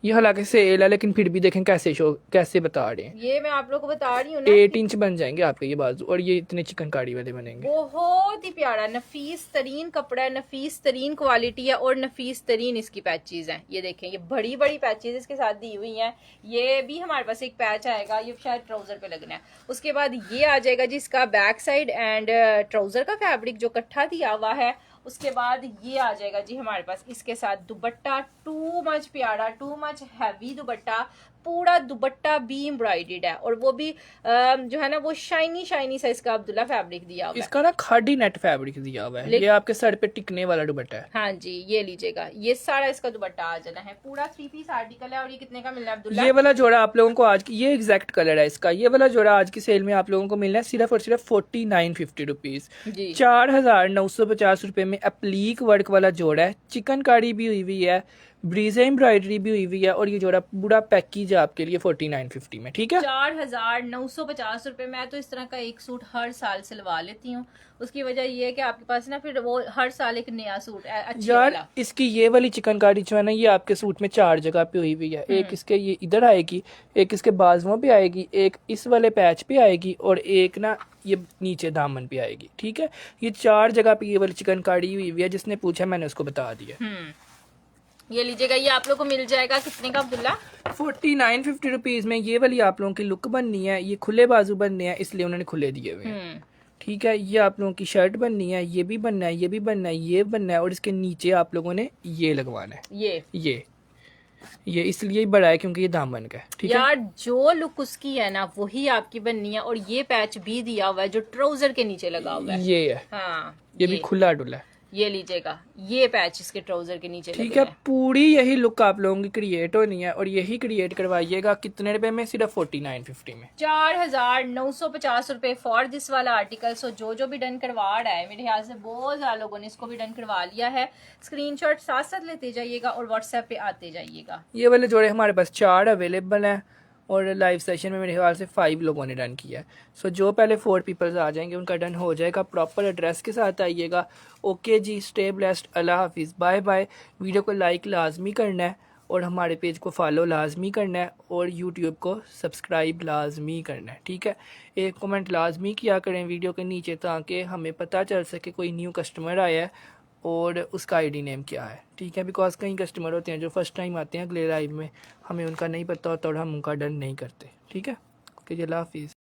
हालांकि सेल है, लेकिन फिर भी देखें कैसे बता रहे हैं। ये मैं आप लोगों को बता रही हूँ ना, 8 इंच बन जाएंगे आपके ये बाजू, और ये इतने चिकनकारी वाले बनेंगे। बहुत ही प्यारा नफीस तरीन कपड़ा है, नफीस तरीन क्वालिटी है, और नफीस तरीन इसकी पैचेज हैं। ये देखें, ये बड़ी बड़ी पैचेज इसके साथ दी हुई हैं। ये भी हमारे पास एक पैच आएगा, ये शायद ट्राउजर पे लगना है। उसके बाद ये आ जाएगा जिसका बैक साइड एंड ट्राउजर का फैब्रिक जो इकट्ठा दिया हुआ है। उसके बाद ये आ जाएगा जी हमारे पास इसके साथ दुपट्टा, टू मच प्यारा, टू मच हैवी दुपट्टा, पूरा दुपट्टा भी एम्ब्रॉयडर्ड है, और वो भी जो है ना वो शाइनी शाइनी सा इसका अब्दुल्ला फैब्रिक दिया हुआ है। इसका ना खादी नेट फैब्रिक दिया हुआ है। ये आपके सर पे टिकने वाला दुपट्टा है। हाँ जी, ये लीजिएगा, ये सारा इसका दुपट्टा आ जाना है। पूरा 3 पीस आर्टिकल है। और ये कितने का मिलना है अब्दुल्ला? ये वाला जोड़ा आप लोगों को आज की, ये एग्जैक्ट कलर है इसका, ये वाला जोड़ा आज की सेल में आप लोगों को मिलना है सिर्फ और सिर्फ 4950 रुपीज। 4950 रुपए में एप्लीक वर्क वाला जोड़ा है, चिकनकारी भी हुई हुई है, ब्रीजे एम्ब्रॉयडरी भी हुई हुई है, और ये जोड़ा पूरा पैकेज है आपके लिए 4950 में। ठीक है, 4950 रुपए। मैं तो इस तरह का एक सूट हर साल सिलवा लेती हूँ। उसकी वजह ये है कि आपके पास ना फिर वो हर साल एक नया सूट अच्छी यार वाला। इसकी ये वाली चिकनकारी जो है ना, ये आपके सूट में 4 जगह पे हुई हुई है। एक इसके ये इधर आएगी, एक इसके बाजुओं पे आएगी, एक इस वाले पैच पे आएगी, और एक ना ये नीचे दामन पे आएगी। ठीक है, ये 4 जगह पे ये वाली चिकनकारी हुई हुई है। जिसने पूछा मैंने उसको बता दिया। ये लीजिएगा, ये आप लोग को मिल जाएगा कितने का अब्दुल्ला? 4950 रुपीज में। ये वाली आप लोगों की लुक बननी है, ये खुले बाजू बनने हैं, इसलिए उन्होंने खुले दिए हुए हैं। ठीक है, ये आप लोगों की शर्ट बननी है, ये भी बनना है, ये भी बनना है, ये बनना है, और इसके नीचे आप लोगों ने ये लगवाना है। ये इसलिए बड़ा है क्योंकि ये दामन का है। ठीक है यार, जो लुक उसकी है ना वही आपकी बननी है। और ये पैच भी दिया हुआ है जो ट्राउजर के नीचे लगा हुआ है। ये है, हाँ, ये भी खुला डुला है। ये लीजिएगा, ये पैच इसके ट्राउजर के नीचे ठीक है, पूरी यही लुक आप लोगों की क्रिएट होनी है, और यही क्रिएट करवाइएगा कितने रुपए में? सिर्फ 4950 में। 4950 रुपए फॉर दिस वाला आर्टिकल। सो जो भी डन करवा रहा है, मेरे ख्याल से बहुत ज्यादा लोगों ने इसको भी डन करवा लिया है। स्क्रीनशॉट साथ साथ लेते जाइएगा और व्हाट्सएप पे आते जाइएगा। ये वाले जोड़े हमारे पास 4 अवेलेबल हैं, और लाइव सेशन में मेरे ख्याल से 5 लोगों ने डन किया है। सो जो पहले 4 पीपल्स आ जाएंगे उनका डन हो जाएगा। प्रॉपर एड्रेस के साथ आइएगा। ओके जी, स्टे ब्लेस्ड, अल्लाह हाफिज़, बाय बाय। वीडियो को लाइक लाजमी करना है, और हमारे पेज को फॉलो लाजमी करना है, और यूट्यूब को सब्सक्राइब लाजमी करना है। ठीक है, एक कमेंट लाजमी किया करें वीडियो के नीचे, ताकि हमें पता चल सके कोई न्यू कस्टमर आया है और उसका आईडी नेम क्या है, ठीक है। बिकॉज कई कस्टमर होते हैं जो फर्स्ट टाइम आते हैं अगले लाइव में, हमें उनका नहीं पता होता और हम उनका डन नहीं करते, ठीक है। ओके जी, अल्लाह हाफिज़।